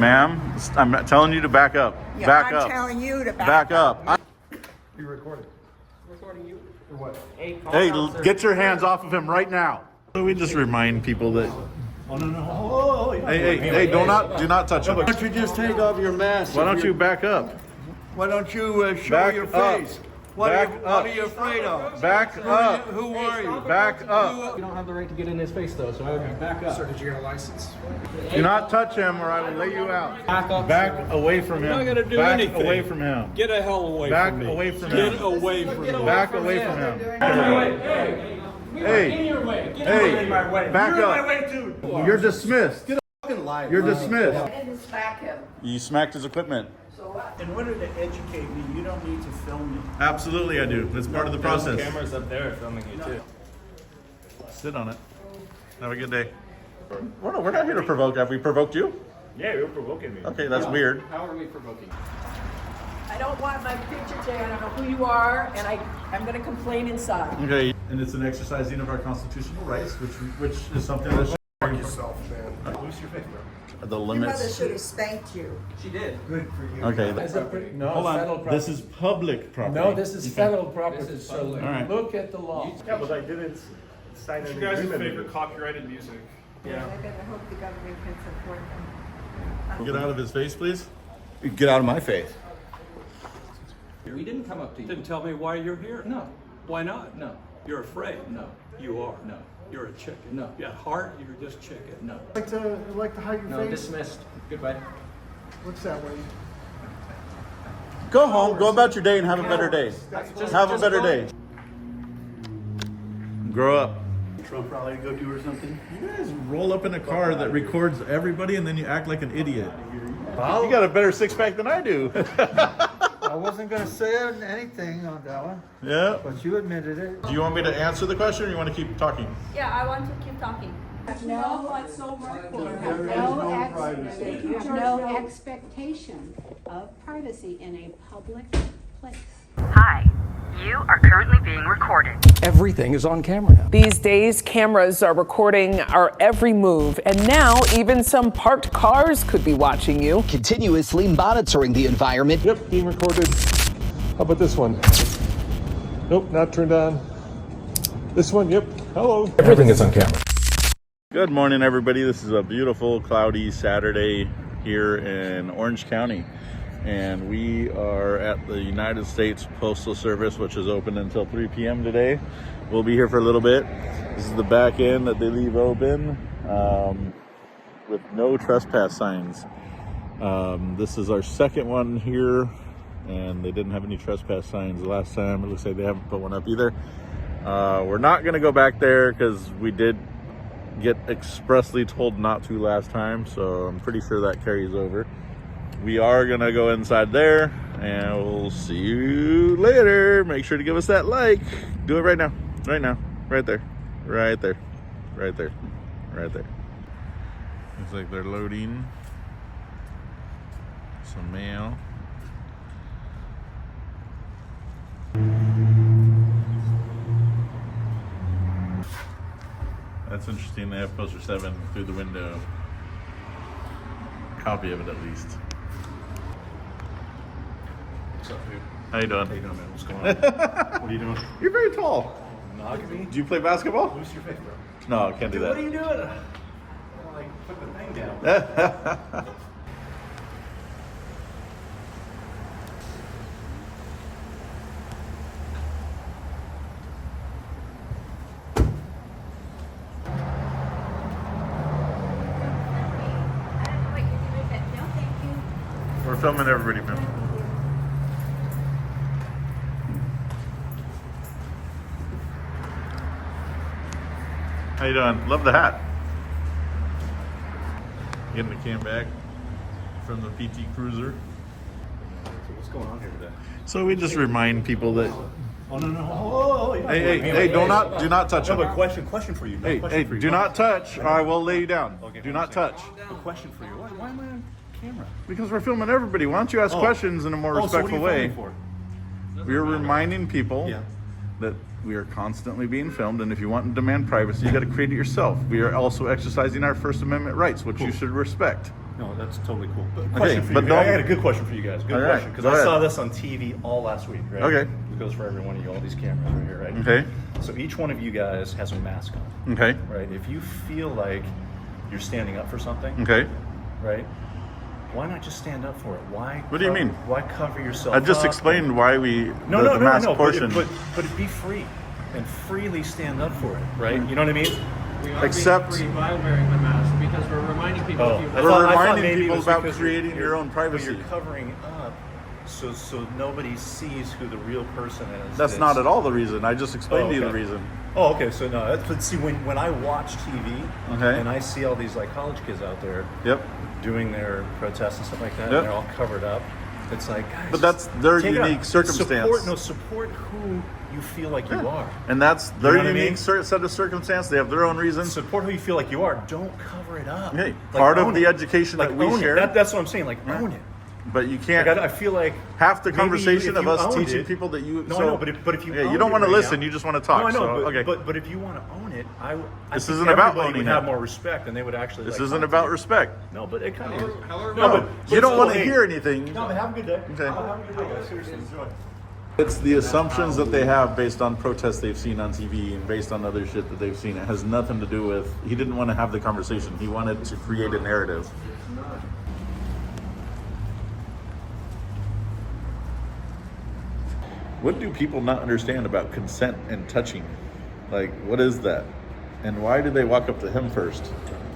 Ma'am, I'm not telling you to back up. Yeah, back I'm up. telling you to back up. You recording? Recording you? Or what? Hey, get your hands off of him right now. So we just remind people that. Oh, no. Oh, Hey, do not touch him. Why don't you just take off your mask? Why don't you back up? Why don't you show Back your up. face? What are you afraid of? Back up. Who are you? Back up. You don't have the right to get in his face though, so I would back up. Sir, did you get a license? Do not touch him or I will lay you out. Back up. Back away from him. You're not gonna do Back anything. away from him. Get the hell away Back from me. away from Get him. away from me. Back away from him. In your way. Get Hey, in my way. back You're up. in my way too. You're dismissed. You're dismissed. I didn't smack him. You smacked his equipment. So what? In order to educate me, you don't need to film me. Absolutely, I do. It's part of the process. Cameras up there filming you too. Sit on it. Have a good day. We're not here to provoke. Have we provoked you? Yeah, you're provoking me. Okay, that's weird. How are we provoking? I don't want my picture taken. I don't know who you are, and I'm going to complain inside. Okay, and it's an exercising of our constitutional rights, which is something that Fuck yourself, man. Lose your face, bro. the Your mother limits. should have spanked you. She did. Good for you. Okay, No, hold federal on. property. This is public property. No, this is Okay. federal property. This is So public. All right. look at the law. Yeah, but I didn't sign any agreement. Copyrighted music. I better hope the government can support them. Get out of his face, please. Get out of my face. We didn't come up to you. Didn't tell me why you're here. No. Why not? No. You're afraid. No. You are. No. You're a chicken. No. At heart, you're just chicken. No. I'd like to hide your No, dismissed. Goodbye. What's that way? Go home. Go about your day and have a better day. Have a better day. Grow up. Trump rally to go do or something? You guys roll up in a car that records everybody and then you act like an idiot. You got a better six pack than I do. I wasn't going to say anything on that one, Yeah. but you admitted it. Do you want me to answer the question or you want to keep talking? Yeah, I want to keep talking. No, what's so much for There is no privacy. You have no expectation of privacy in a public place. Hi, you are currently being recorded. Everything is on camera now. These days, cameras are recording our every move, and now even some parked cars could be watching you. Continuously monitoring the environment. Yep, being recorded. How about this one? Nope, not turned on. This one, yep. Hello. Everything is on camera. Good morning, everybody. This is a beautiful, cloudy Saturday here in Orange County. And we are at the United States Postal Service, which is open until 3 p.m. today. We'll be here for a little bit. This is the back end that they leave open with no trespass signs. This is our second one here, and they didn't have any trespass signs the last time. It looks like they haven't put one up either. We're not going to go back there because we did get expressly told not to last time, so I'm pretty sure that carries over. We are gonna go inside there, and we'll see you later. Make sure to give us that like. Do it right now, right now, right there, right there, right there, right there. Looks like they're loading some mail. That's interesting. They have poster 7 through the window. Copy of it at least. What's up, dude? How you doing? How you doing, man? What's going on? What are you doing? You're very tall. Monogamy? Do you play basketball? Lose your face, bro. No, I can't do What are that. you doing? Like, put the thing down. No, thank you. We're filming everybody, man. How you doing? Love the hat. Getting the cam back from the PT Cruiser. What's going on here today? So we just remind people that. Oh, no. Hey! Do not touch No, him. but question for you. No, Hey! question for you. Do not touch, or I will lay you down. Okay, Do not touch. A question for you. Why am I on camera? Because we're filming everybody. Why don't you ask questions in a more respectful way? We're reminding people that we are constantly being filmed, and if you want to demand privacy, you got to create it yourself. We are also exercising our First Amendment rights, which you should respect. No, that's totally cool. But Okay, question for but you guys. I don't- had a good question for you guys. Good All right, question. Because go I ahead. saw this on TV all last week, right? Okay. It goes for every one of you, all these cameras right here, right? Okay. So each one of you guys has a mask on, Okay. right? If you feel like you're standing up for something, Okay. right? Why not just stand up for it? Why? What do you mean? Why cover yourself? I just up? explained why we No, the mask no. portion. But be free and freely stand up for it, right? You know what I mean? We are Except- being free while wearing the mask because we're reminding people Oh, if you I We're thought reminding maybe it people was about because creating you're- your own but privacy. You're covering up, so nobody sees who the real person is. That's not at all the reason. I just explained to you the reason. Oh, okay. So no, but see, when I watch TV Okay. and I see all these like college kids out there Yep. doing their protests and stuff like that, Yep. and they're all covered up. It's like, guys, But that's their take it out. unique circumstance. Support who you feel like you are. And that's their know what I unique mean? set of circumstance. They have their own reasons. Support who you feel like you are. Don't cover it up. Hey, Like, part of own the it. education Like, that we own it. share. That's what I'm saying. Like, own it. But you can't. Like, I feel like half the maybe conversation if of you us owned teaching it- people that you. No, so, I know, but if you yeah, owned you don't it want to right listen. now- You just want to talk. No, I know, so, but, okay. but if you want to own it, I This think isn't about everybody owning would it. have more respect, and they would actually. This like, isn't talk to about you. respect. No, but it kind of is. However, No, but You don't still, want to hey. hear anything. No, but have a good day. Okay. Have a good day, guys. Seriously, enjoy. It's the assumptions that they have based on protests they've seen on TV and based on other shit that they've seen. It has nothing to do with. He didn't want to have the conversation. He wanted to create a narrative. What do people not understand about consent and touching? Like, what is that? And why did they walk up to him first?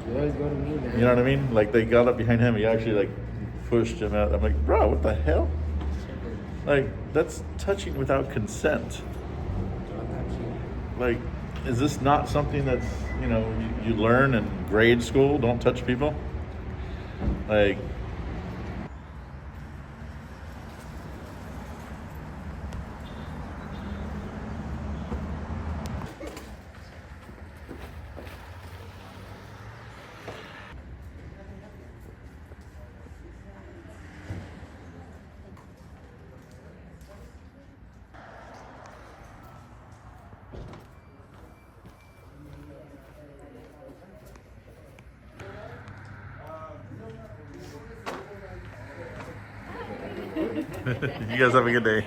You always go to me, man. You know what I mean? Like, they got up behind him. He actually, like, pushed him out. I'm like, bro, what the hell? Like, that's touching without consent. Like, is this not something that's, you know, you learn in grade school? Don't touch people? Like, you guys have a good day.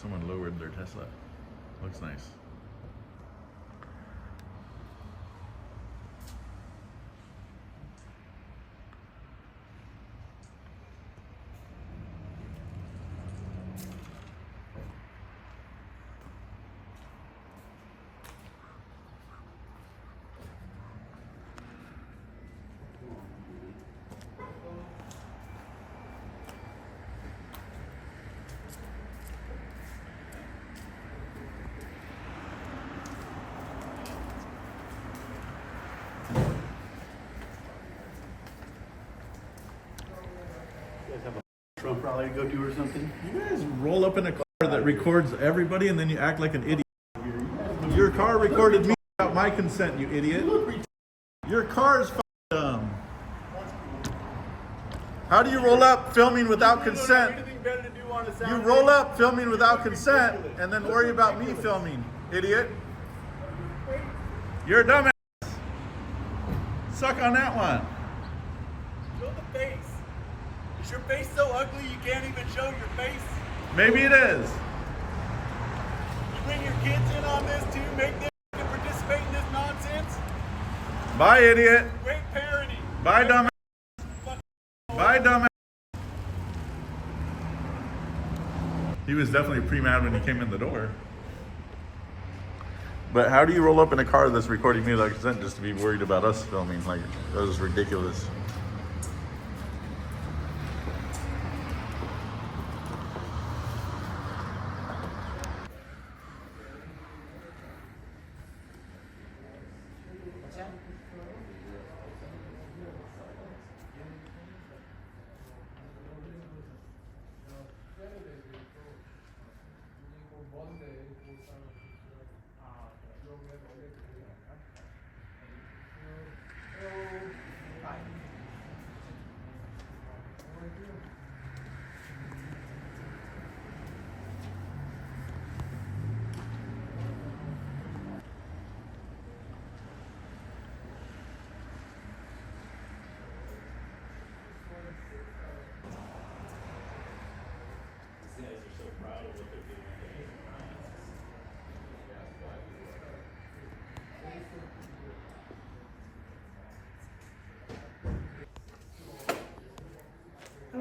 Someone lowered their Tesla. Looks nice. You guys have a Trump rally to go do or something? You guys roll up in a car that records everybody and then you act like an idiot. Your car recorded me without my consent, you idiot. Your car is dumb. How do you roll up filming without consent? You roll up filming without consent and then worry about me filming, idiot. You're a dumbass. Suck on that one. Show the face. Is your face so ugly you can't even show your face? Maybe it is. You bring your kids in on this too? Make them participate in this nonsense? Bye, idiot. Great parody. Bye, dumbass. Bye, dumbass. He was definitely pre-mad when he came in the door. But how do you roll up in a car that's recording me without consent just to be worried about us filming? Like, that was ridiculous.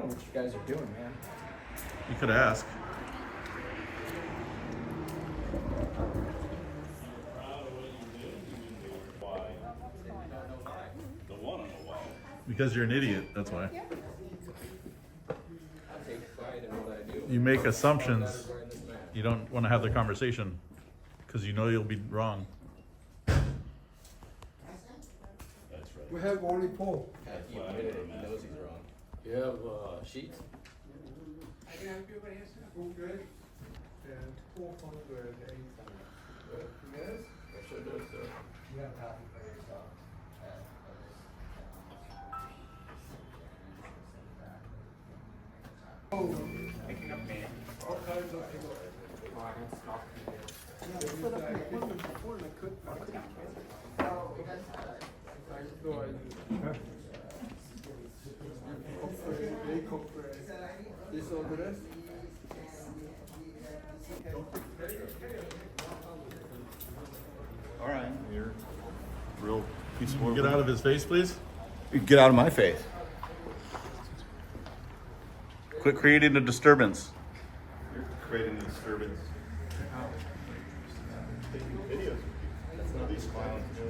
what you guys are doing, man. You could ask. Because you're an idiot, that's why. You make assumptions. You don't want to have the conversation because you know you'll be wrong. We have only 4. He admitted it. He knows he's wrong. You have sheets? I can help you, but yes, 200 and 400 Yes? I should do it, sir. You have copy for yourself. Picking up man. All kinds of people. All right, you're real piece of work. Get out of his face, please. Get out of my face. Quit creating a disturbance. You're creating a disturbance. Taking videos. That's what these clowns do.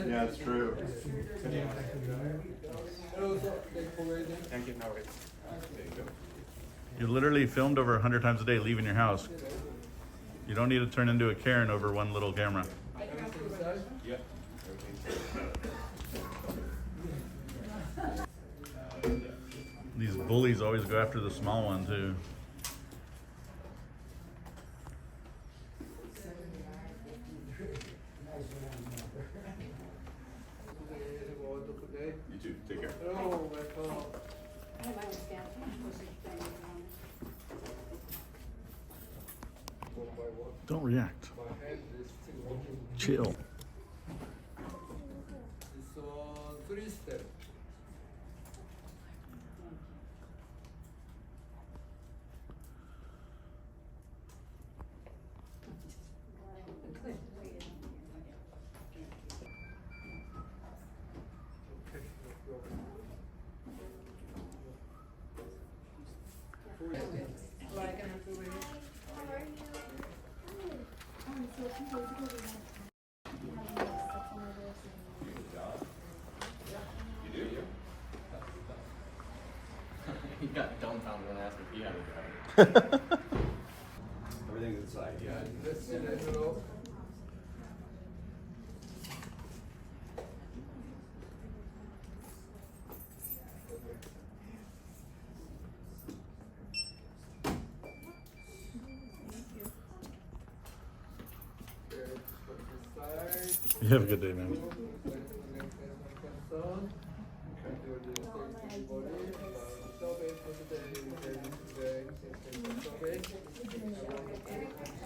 Yeah, it's true. Thank you, no worries. You're literally filmed over 100 times a day leaving your house. You don't need to turn into a Karen over one little camera. Yep. These bullies always go after the small one too. You too. Take care. Don't react. Chill. So 3 steps. He got dumbfounded when I asked if he had a job. Everything's inside. Yeah. Let's see the envelope. You have a good day, man.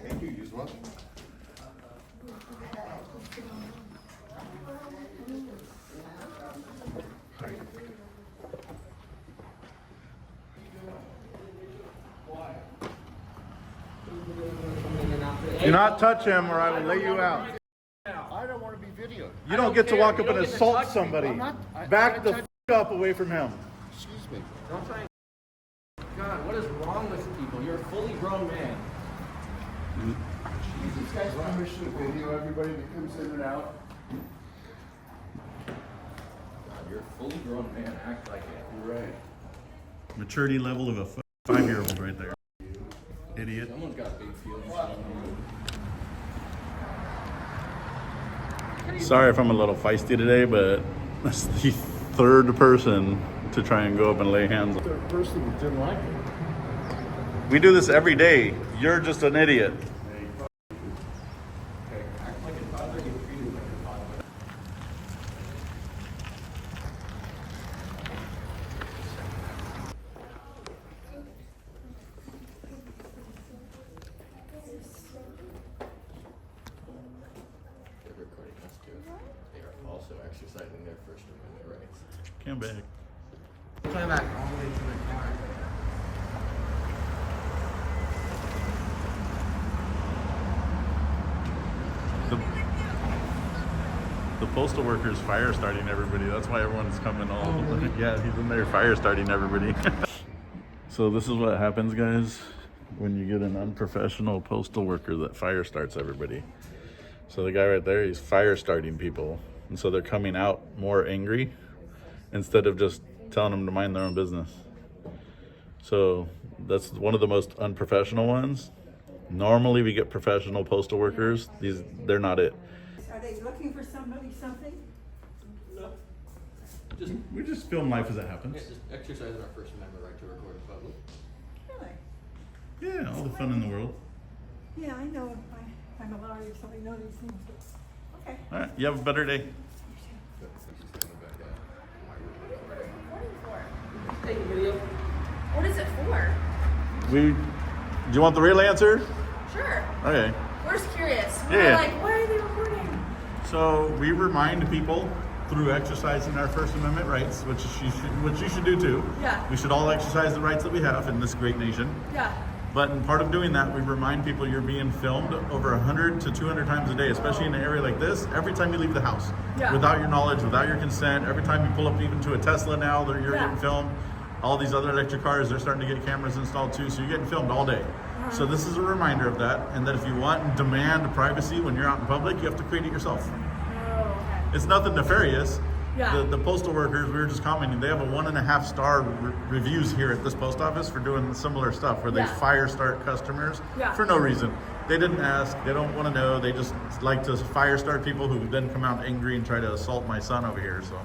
Thank you. Use one. Do not touch him or I will lay you out. I don't want to be videoed. You don't get to walk up and assault somebody. Back the f up away from him. Excuse me. Don't try and... God, what is wrong with people? You're a fully grown man. These guys permission to video everybody that comes in and out. God, you're a fully grown man. Act like it. You're right. Maturity level of a 5-year-old right there. Idiot. Someone's got big feelings. Sorry if I'm a little feisty today, but that's the third person to try and go up and lay hands on. Third person that didn't like it. We do this every day. You're just an idiot. They're recording us too. They are also exercising their First Amendment rights. Come back. Come back all the way to the car. postal workers fire starting everybody. That's why everyone's coming all. Yeah, he's in there fire starting everybody. So this is what happens, guys, when you get an unprofessional postal worker that fire starts everybody. So the guy right there, he's fire starting people. And so they're coming out more angry instead of just telling them to mind their own business. So that's one of the most unprofessional ones. Normally we get professional postal workers. They're not it. Are they looking for somebody, something? No. We just film life as it happens. Yeah, just exercising our First Amendment right to record in public. Really? Yeah, all the fun in the world. Yeah, I know. I'm a lawyer, so I know these things. Okay. All right, you have a better day. Taking video. What is it for? Do you want the real answer? Sure. Okay. We're just curious. Yeah. We're like, why are they recording? So we remind people through exercising our First Amendment rights, which you should do too. Yeah. We should all exercise the rights that we have in this great nation. Yeah. But in part of doing that, we remind people you're being filmed over 100 to 200 times a day, especially in an area like this, every time you leave the house. Yeah. Without your knowledge, without your consent, every time you pull up even to a Tesla now, you're getting filmed. All these other electric cars, they're starting to get cameras installed too, so you're getting filmed all day. So this is a reminder of that, and that if you want and demand privacy when you're out in public, you have to create it yourself. Oh, okay. It's nothing nefarious. Yeah. The postal workers, we were just commenting, they have a 1.5 star reviews here at this post office for doing similar stuff where they fire start customers for no reason. They didn't ask, they don't want to know, they just like to fire start people who then come out angry and try to assault my son over here. So,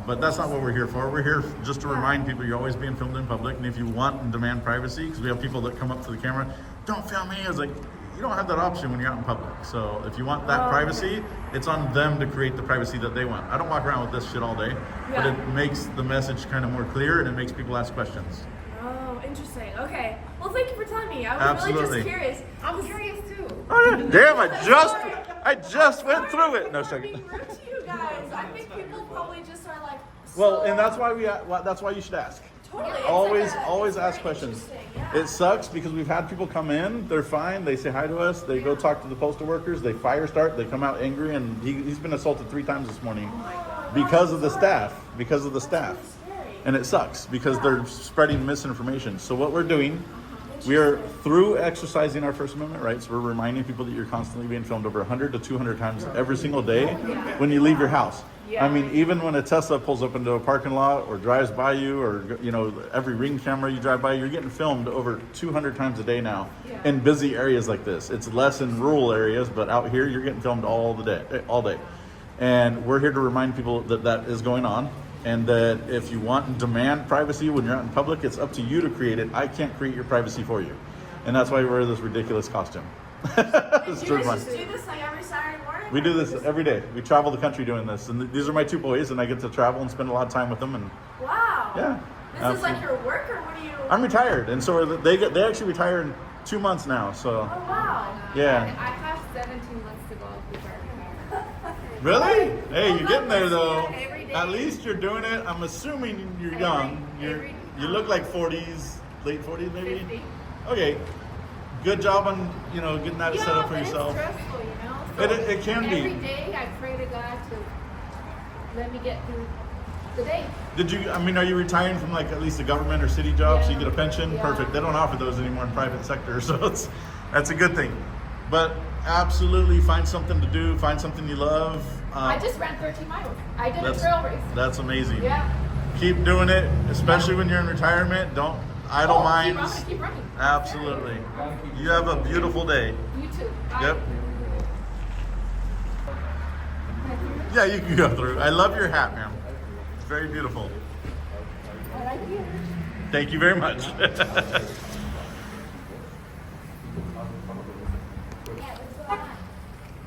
but that's not what we're here for. We're here just to remind people you're always being filmed in public, and if you want and demand privacy, because we have people that come up to the camera, don't film me. I was like, you don't have that option when you're out in public. So if you want that privacy, it's on them to create the privacy that they want. I don't walk around with this shit all day, but it makes the message kind of more clear, and it makes people ask questions. Oh, interesting. Okay. Well, thank you for telling me. I was really just curious. I'm curious too. Oh yeah, damn! I just went through it. No second. Being rude to you guys. I think people probably just are like. Well, and that's why you should ask. Totally. Always ask questions. It sucks because we've had people come in, they're fine, they say hi to us, they go talk to the postal workers, they fire start, they come out angry, and he's been assaulted 3 times this morning because of the staff. And it sucks because they're spreading misinformation. So what we're doing, we are, through exercising our First Amendment rights, we're reminding people that you're constantly being filmed over 100 to 200 times every single day when you leave your house. I mean, even when a Tesla pulls up into a parking lot or drives by you, or every Ring camera you drive by, you're getting filmed over 200 times a day now in busy areas like this. It's less in rural areas, but out here you're getting filmed all day. And we're here to remind people that that is going on, and that if you want and demand privacy when you're out in public, it's up to you to create it. I can't create your privacy for you. And that's why we wear this ridiculous costume. Do you guys just do this like every Saturday morning? We do this every day. We travel the country doing this, and these are my 2 boys, and I get to travel and spend a lot of time with them. And wow. Yeah. This is like your work, or what do you? I'm retired, and so they actually retire in 2 months now. So. Oh wow. Yeah. I have 17 months to go before I retire. Really? Hey, you're getting there though. At least you're doing it. I'm assuming you're young. You look like 40s, late 40s maybe. 50. Okay. Good job on getting that set up for yourself. It's stressful, So it can be. Every day I pray to God to let me get through the day. Are you retiring from like at least a government or city job so you get a pension? Yeah. Perfect. They don't offer those anymore in private sector, so that's a good thing. But absolutely find something to do, find something you love. I just ran 13 miles. I did a trail race. That's amazing. Yeah. Keep doing it, especially when you're in retirement. Don't idle minds. Keep running. Absolutely. You have a beautiful day. You too. Bye. Yep. Yeah, you can go through. I love your hat, ma'am. It's very beautiful. I like you. Thank you very much.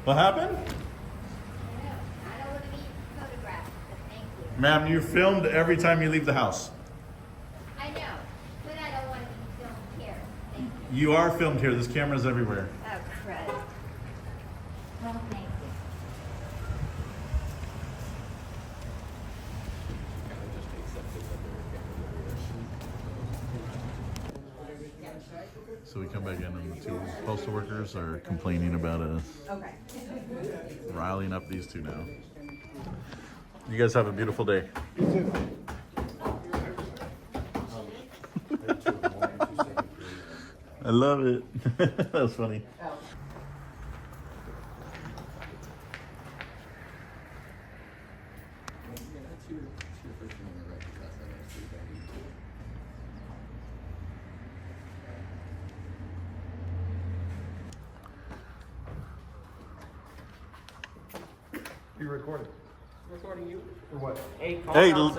What happened? I don't want to be photographed, but thank you. Ma'am, you're filmed every time you leave the house. I know, but I don't want to be filmed here. Thank you. You are filmed here. There's cameras everywhere. Oh, crud. Well, thank you. So we come back in and the two postal workers are complaining about us. Okay. Riling up these two now. You guys have a beautiful day. I love it. That was funny. Be recorded. Recording you? For what? Hey,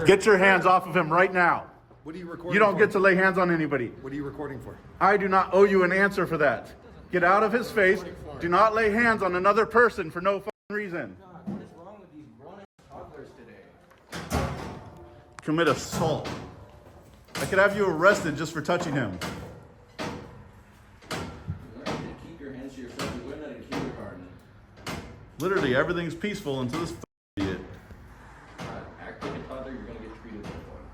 get your hands off of him right now. What are you recording You don't for? get to lay hands on anybody. What are you recording for? I do not owe you an answer for that. Get out of his face. Do not lay hands on another person for no fucking reason. What is wrong with these grown-ass toddlers today? Commit assault. I could have you arrested just for touching him. You learn to keep your hands to yourself. You learn that in kindergarten. Literally, everything's peaceful until this idiot. Act like a toddler, you're gonna get treated like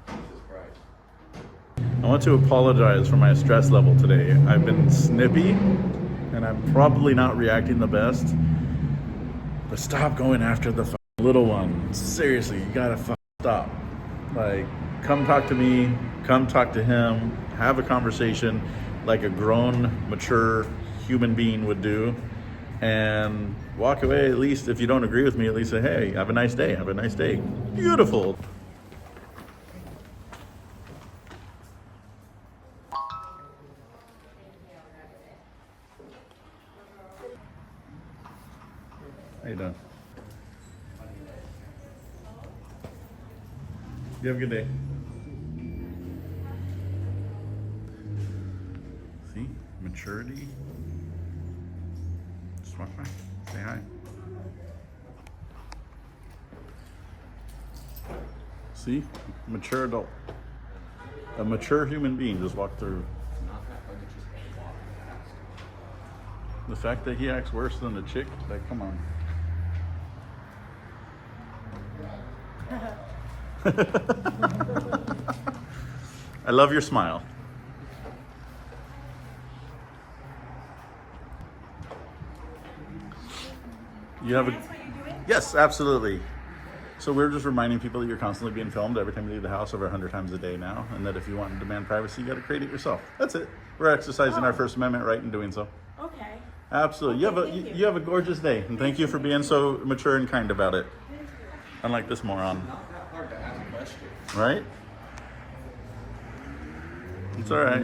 one. Jesus Christ. I want to apologize for my stress level today. I've been snippy, and I'm probably not reacting the best. But stop going after the little one. Seriously, you gotta stop. Like, come talk to me, come talk to him, have a conversation like a grown, mature human being would do, and walk away. At least if you don't agree with me, at least say, hey, have a nice day, have a nice day. Beautiful. How you doing? You have a good day. See? Maturity. Just walk by. Say hi. See? Mature adult. A mature human being just walked through. The fact that he acts worse than the chick, like, come on. I love your smile. You have a... Yes, absolutely. So we're just reminding people that you're constantly being filmed every time you leave the house over 100 times a day now, and that if you want to demand privacy, you got to create it yourself. That's it. We're exercising our First Amendment right in doing so. Okay. Absolutely. You have a gorgeous day, and thank you for being so mature and kind about it. Unlike this moron. Not that hard to ask questions. Right? It's all right.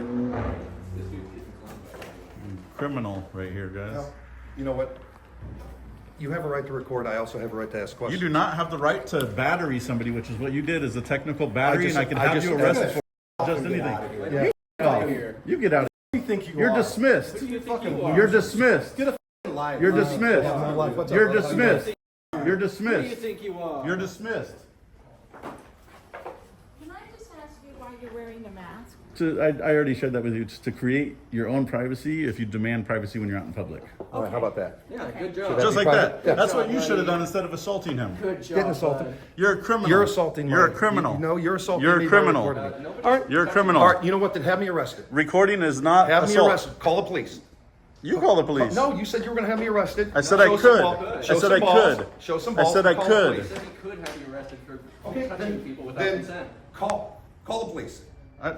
This dude's getting clowned. Criminal right here, guys. Well, you know what? You have a right to record. I also have a right to ask You questions. do not have the right to battery somebody, which is what you did as a technical battery, and I can have you just- arrested for just anything. Yeah. You get out. Who do you think you You're are? dismissed. Who do you think you are? You're dismissed. Get a life. You're dismissed. What's up, You're brother? dismissed. You're Who do you dismissed. think you are? You're dismissed. Can I just ask you why you're wearing a mask? I already shared that with you. It's to create your own privacy if you demand privacy when you're out in public. All right, how about that? Yeah, good job. Just like that. Yeah. That's what you should have done instead of assaulting him. Good job. Getting assaulted. You're a criminal. You're assaulting. You're a me. criminal. No, you're assaulting You're a me by criminal. recording me. All right. You're a criminal. All right. You know what? Then have me arrested. Recording is not Have assault. me arrested. Call the police. You call the police. No, you said you were going to have me arrested. I said Show I some could. balls. I Show said some I balls. could. Show some I balls. said I Call the could. He police. said he could have you arrested for Okay, touching people without then consent. call the police.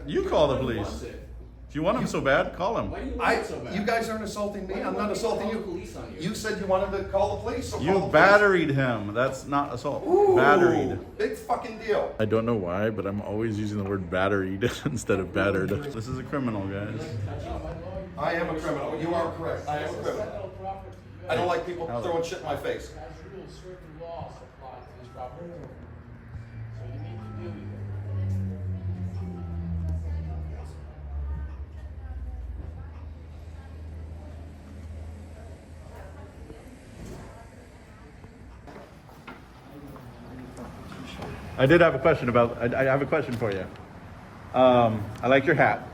You call the He police. wants it. If you want him so bad, call him. Why do you want it so bad? You guys aren't assaulting me. Why do I'm you not want me to assaulting call you. the police on you? You said you wanted to call the police. So call the You police. batteried him. That's not assault. Ooh, Batteried. Big fucking deal. I don't know why, but I'm always using the word batteried instead of battered. This is a criminal, guys. I am a criminal. You are correct. I am a criminal. I don't like people throwing shit in my face. Certain laws apply to this property. So you need to deal with it. I did have a question about. I have a question for you. I like your hat.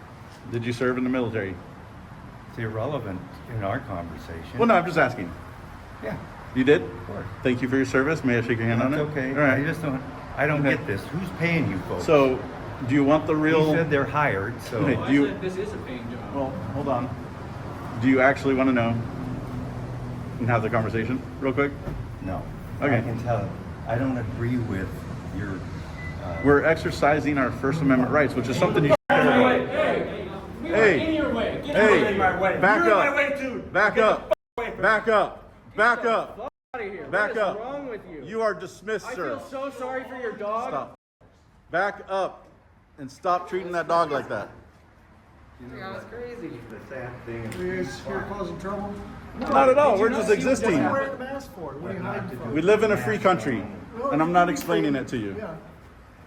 Did you serve in the military? It's irrelevant in our conversation. Well, no, I'm just asking. Yeah, You did? of course. Thank you for your service. May I shake your hand on it? That's okay. All right. I don't get this. Who's paying you folks? So, Do you want the real? He said they're hired, so. Okay, do you? This is a paying job. Well, hold on. Do you actually want to know and have the conversation real quick? No. Okay. I can tell. I don't agree with your. We're exercising our First Amendment rights, which is something you. Hey, hey, back up, back up, back up, back up, back up. What's wrong with you? You are dismissed, sir. I feel so sorry for your dog. Stop. Back up and stop treating that dog like that. Yeah, that's crazy. The sad thing You're causing trouble? Not at all. We're just existing. Wear the mask for it. What are you hiding from? We live in a free country, and I'm not explaining it to you. Yeah.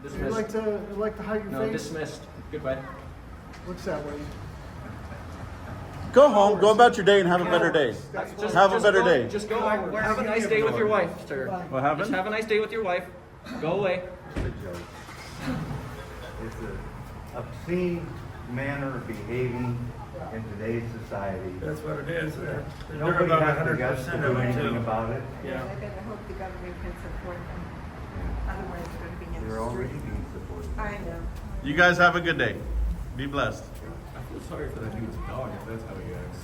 You Dismissed. like to hide your No, face? dismissed. Goodbye. What's that way? Go home, go about your day, and have a better day. Have a better day. Just go. Have a nice day with your wife, sir. What happened? Just have a nice day with your wife. Go away. It's an obscene manner of behaving in today's society. That's what it is. Nobody has the guts to do anything about it. Yeah. I better hope the government can support them. Otherwise, it's going to be in They're the already street. being supported. I know. You guys have a good day. Be blessed. I feel sorry for that dude's dog if that's how he acts.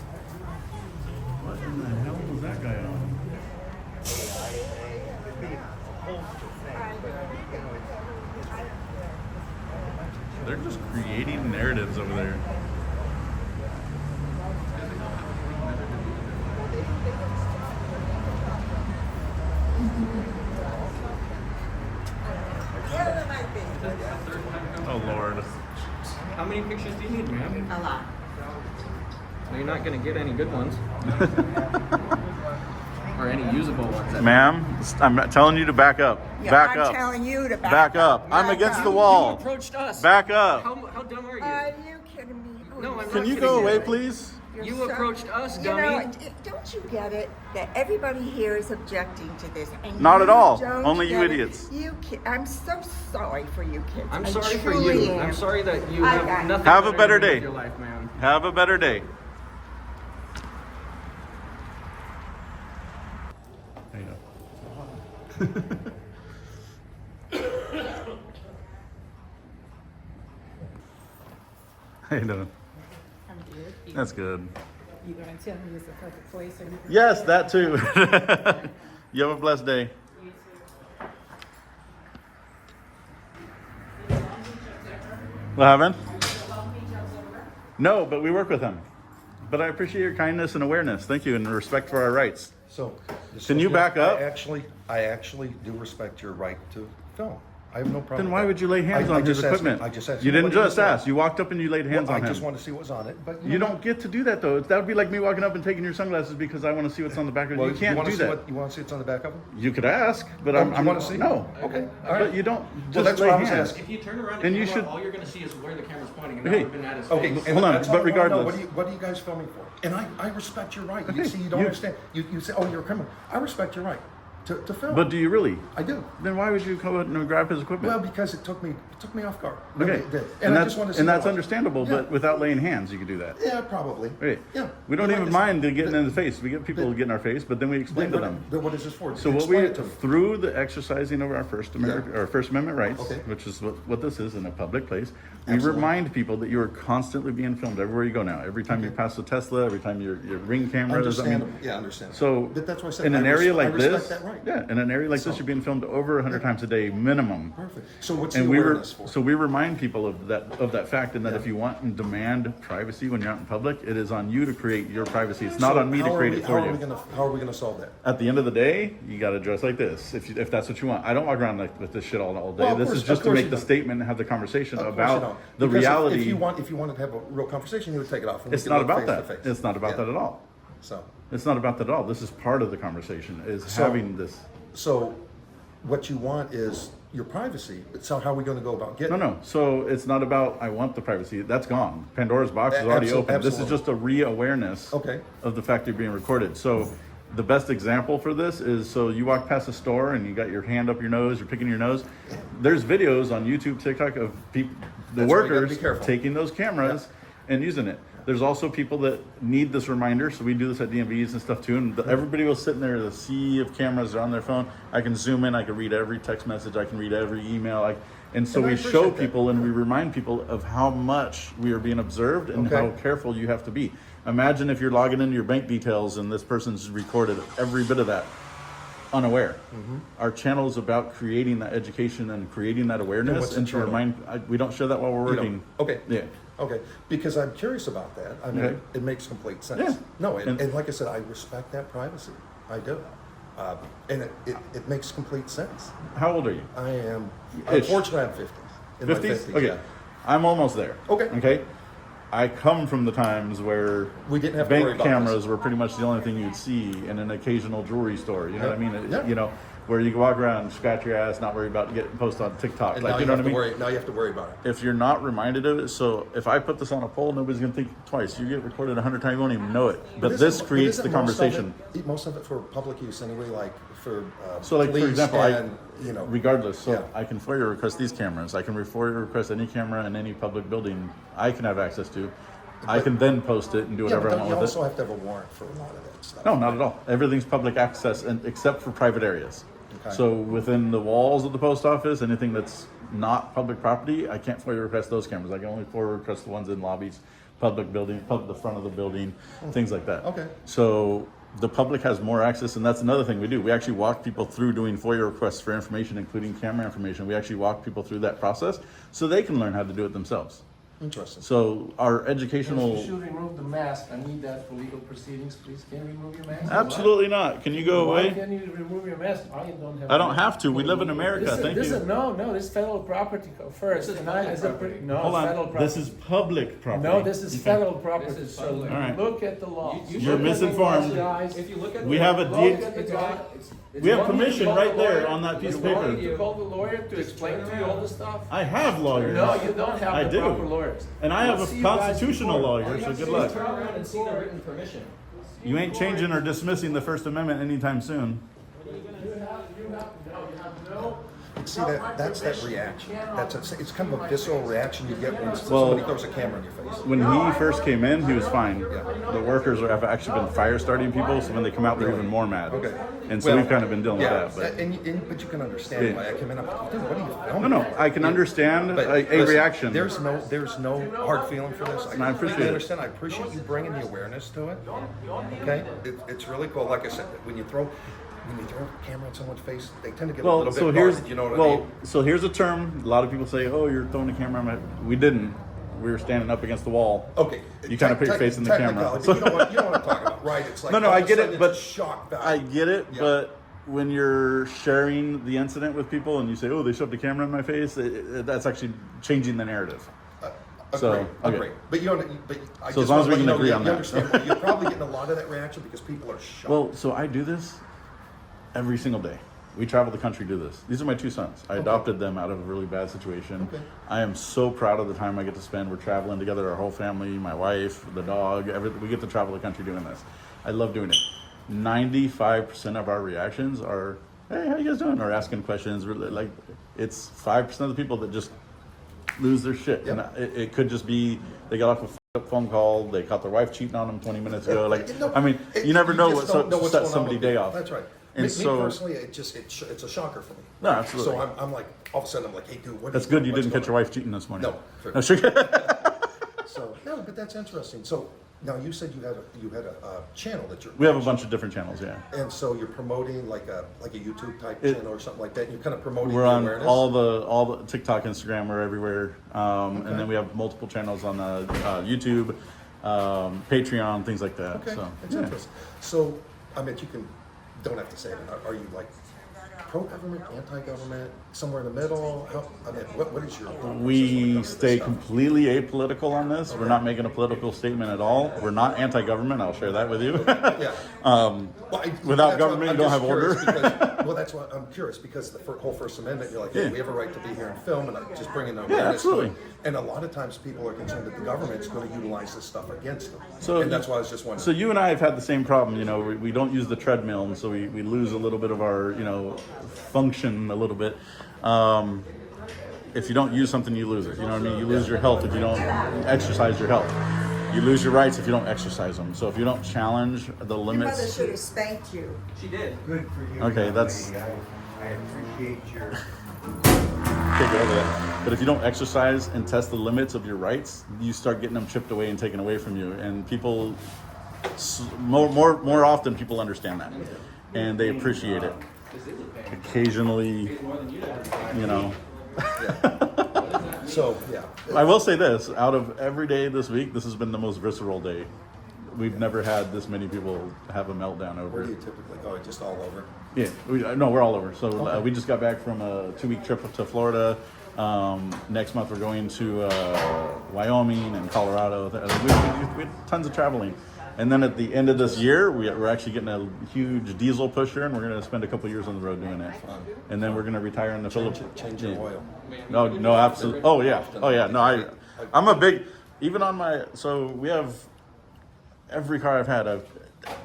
What in the hell was that guy on? They're just creating narratives over there. Oh Lord. How many pictures do you need, ma'am? A lot. Well, you're not going to get any good ones. Or any usable ones. Ma'am, I'm telling you to back up. Yeah, Back I'm up. telling you to Back up. I'm Back against up. the wall. You approached us. Back up. How dumb are you? Are you kidding me? Oh, No, I'm Can not you kidding go you. away, please? You're You so- approached us, You dummy. know, don't you get it that everybody here is objecting to this? And Not you at all. don't Only you get it? idiots. I'm so sorry for you kids. I'm I sorry for truly you. am. I'm sorry that you I have got nothing Have a better better to do day. with your life, man. Have a better day. There you go. How you doing? I'm good. That's good. You gonna tell me it's a perfect place? Or you Yes, that too. You have a blessed day. What happened? No, but we work with him. But I appreciate your kindness and awareness. Thank you, and respect for our rights. So. Can you back up? I actually do respect your right to film. I have no problem. Then why would you lay hands on his equipment? I just asked. You didn't what he just was ask. You walked up and you laid hands Well, on him. I just want to see what was on it, but You don't get to do that though. That would be like me walking up and taking your sunglasses because I want to see what's on the back of it. Well, You can't wanna do see that. you want to see what's on the back of them? You could ask, but Oh, I'm you want to see? No. Okay. All But right. you don't Well, just that's lay what I was hands. asking. If you turn around And the you camera, should- all you're going to see is where the camera's pointing, and Okay. that would have been at his Okay, face. and Hold on, that's all but I wanna know. regardless. What are you guys filming for? And I respect your right. Okay, You see, you don't you- understand. You say, oh, you're a criminal. I respect your right to film. But do you really? I do. Then why would you come out and grab his equipment? Well, because it took me off guard. Okay. It did. And I that's just want to see and what that's it was. understandable, Yeah. but without laying hands, you could do that. Yeah, probably. Right. Yeah. We don't But even like I mind said, getting in the face. We get people but- get in our face, but then we explain to them. Then what is this for? So what Explain we it to me. through the exercising of our First Amendment rights, Okay. which is what this is in a public place, we Absolutely. remind people that you are constantly being filmed everywhere you go now. Every time you pass a Tesla, every time your ring cameras. Understandable. Yeah, understand. So That's why I said in an I area res- like I this, respect that right. yeah, in an area like this, you're being filmed over 100 times a day minimum. Perfect. So what's And the awareness for? so we remind people of that fact, and that if you want and demand privacy when you're out in public, it is on you to create your privacy. It's not So on me to how are create we- it for how you. Are we gonna, how are we going to solve that? At the end of the day, you got to dress like this if that's what you want. I don't walk around like with this shit all day. Well, of This course- is just of to course make you the don't. statement and have the conversation Of course you about don't. the Because reality. If you wanted to have a real conversation, you would take it off. And we It's could not look about face that. to face. It's not about Yeah. that at all. So, It's not about that at all. This is part of the conversation. Is having this. so what you want is your privacy. So how are we going to go about getting? No. So it's not about I want the privacy. That's gone. Pandora's box is already open. This is absolutely. just a re-awareness Okay. of the fact you're being recorded. So the best example for this is, so you walk past a store and you got your hand up your nose, you're picking your nose. There's videos on YouTube, TikTok of people, the That's why you gotta workers be careful. taking those cameras and using it. There's also people that need this reminder, so we do this at DMVs and stuff too. And everybody will sit in there, the sea of cameras are on their phone. I can zoom in, I can read every text message, I can read every email. And so And I we show appreciate that. people and we remind people of how much we are being observed and Okay. how careful you have to be. Imagine if you're logging into your bank details and this person's recorded every bit of that unaware. Our channel is about creating that education and creating that awareness what's the and to channel? remind, we don't share that while we're You don't? working. Okay. Yeah. Okay, because I'm curious about that. I mean, Okay. it makes complete sense. Yeah. No, And- and like I said, I respect that privacy. I do. And it makes complete sense. How old are you? I am, Ish. unfortunately, I'm 50. In my 50s? 50s, Okay. yeah. I'm almost there. Okay. Okay. I come from the times where We didn't have to worry bank about cameras this. were pretty much the only thing you'd see in an occasional jewelry store. You know what I mean? Yeah. You know, where you can walk around, scratch your ass, not worry about getting posted on TikTok. And Like, now you you know have what I to mean? worry. Now you have to worry about it. If you're not reminded of it, so if I put this on a poll, nobody's gonna think twice. You get recorded 100 times, you won't even know it. But this isn't- creates isn't the most of conversation. Most of it for public use anyway, like for So, like, for police example, and, you know, regardless, so Yeah. I can FOIA request these cameras. I can FOIA request any camera in any public building I can have access to. I can then post it and do yeah, whatever but I don't want you with it. also have to have a warrant for a lot of that stuff? No, not at all. Everything's public access, and except for private areas. Okay. So within the walls of the post office, anything that's not public property, I can't FOIA request those cameras. I can only FOIA request the ones in lobbies, public building, the front of the building, things like that. Okay. So the public has more access, and that's another thing we do. We actually walk people through doing FOIA requests for information, including camera information. We actually walk people through that process so they can learn how to do it themselves. Interesting. So our educational... You should remove the mask. I need that for legal proceedings, please. Can you remove your mask? Absolutely not. Can you go Why away? can't you remove your mask? I don't have to. We live in America. Thank you. No, this is federal property first. This is and public as a property. no, Hold it's on. federal property. This is public property. No, this is Okay. federal property. This is So public. All right. look at the law. You're misinformed. If you look at We the- have a Look deed. at the guy. We have You want me to permission call right the there lawyer? on that piece of You want paper. me to call the lawyer to explain to you all the stuff? I have lawyers. No, you don't have I the do. proper lawyers. And I have We'll a see you guys constitutional before. lawyer, All you so have to good do is luck. turn around and see the written permission. You ain't changing or dismissing the First Amendment anytime soon. See, that's that reaction. It's kind of a visceral reaction you get when Well, somebody throws a camera in your face. When he first came in, he was fine. The workers have actually been fire starting people, so when they come out, they're even more mad. Okay. And so Well, we've kind of been dealing yeah, with that. But but you can understand Yeah. why I came in. I'm like, dude, what are you filming? No, I can understand But a listen, reaction. There's no hard feeling for this. And I appreciate it. understand. I appreciate you bringing the awareness to it. Okay, it's really cool. Like I said, when you throw a camera in someone's face, they tend to get a Well, little bit so here's guarded, you know what I mean? so here's a term. A lot of people say, "Oh, you're throwing a camera." We didn't. We were standing up against the wall. Okay. You kind of put your face in the camera. Technicality, but you know what I'm talking about, right? It's like No, all I of a get sudden it, but it's shock value. I get it, Yeah. but when you're sharing the incident with people and you say, "Oh, they shoved a camera in my face," that's actually changing the narrative. So, okay. Agree. But you don't. But I So just as long as we want can to agree you on that. understand, well, you're probably getting a lot of that reaction because people are shocked. Well, so I do this every single day. We travel the country to do this. These are my two sons. I adopted them out of a really bad situation. Okay. I am so proud of the time I get to spend. We're traveling together, our whole family, my wife, the dog, everything. We get to travel the country doing this. I love doing it. 95% of our reactions are, "Hey, how you guys doing?" or asking questions. Like, it's 5% of the people that just lose their shit. Yeah. And it could just be they got off a phone call, they caught their wife cheating on them 20 minutes ago. Like, No, I mean, you never know just what don't know what's sets going on somebody with day people. off. That's right. And Me so, personally, it's a shocker for me. No, absolutely. So I'm like, all of a sudden, I'm like, hey, dude, what? That's good you didn't catch your wife cheating this morning. No. No, sure. So no, but that's interesting. So now you said you had a channel that you're. We have a bunch of different channels, yeah. And so you're promoting like a YouTube type channel or something like that. And you're kind of promoting We're the on awareness. all the TikTok, Instagram, we're everywhere. And then we have multiple channels on YouTube, Patreon, things like that. Okay, So, that's yeah. interesting. So I mean, don't have to say it. Are you like pro-government, anti-government, somewhere in the middle? What is your? We stay completely apolitical on this. We're not making a political statement at all. We're not anti-government. I'll share that with you. Yeah. Without government, you don't have order. Well, that's why I'm curious because the whole First Amendment, you're like, hey, we have a right to be here and film, and I'm just bringing the awareness. absolutely. To it. And a lot of times people are concerned that the government's going to utilize this stuff against them. So, and that's why I was just wondering. So you and I have had the same problem. You know, we don't use the treadmill, and so we lose a little bit of our function a little bit. If you don't use something, you lose it. You know what I mean? You lose your health if you don't exercise your health. You lose your rights if you don't exercise them. So if you don't challenge the Your mother limits. should have spanked you. She did. Good for you. Okay, young that's- lady. I appreciate your. can't get over that. But if you don't exercise and test the limits of your rights, you start getting them chipped away and taken away from you. And people, more often, people understand that, and they appreciate it. Occasionally, you know. So yeah, I will say this: out of every day this week, this has been the most visceral day. We've never had this many people have a meltdown over. Where do you typically go? Just all over? Yeah, no, we're all over. So we just got back from a 2-week trip to Florida. Next month we're going to Wyoming and Colorado. We had tons of traveling. And then at the end of this year, we're actually getting a huge diesel pusher, and we're going to spend a couple years on the road doing it. And then we're going to retire in the Philippines. Change your oil. No, absolutely. Oh yeah. No, I'm a big, even on my, so we have, every car I've had,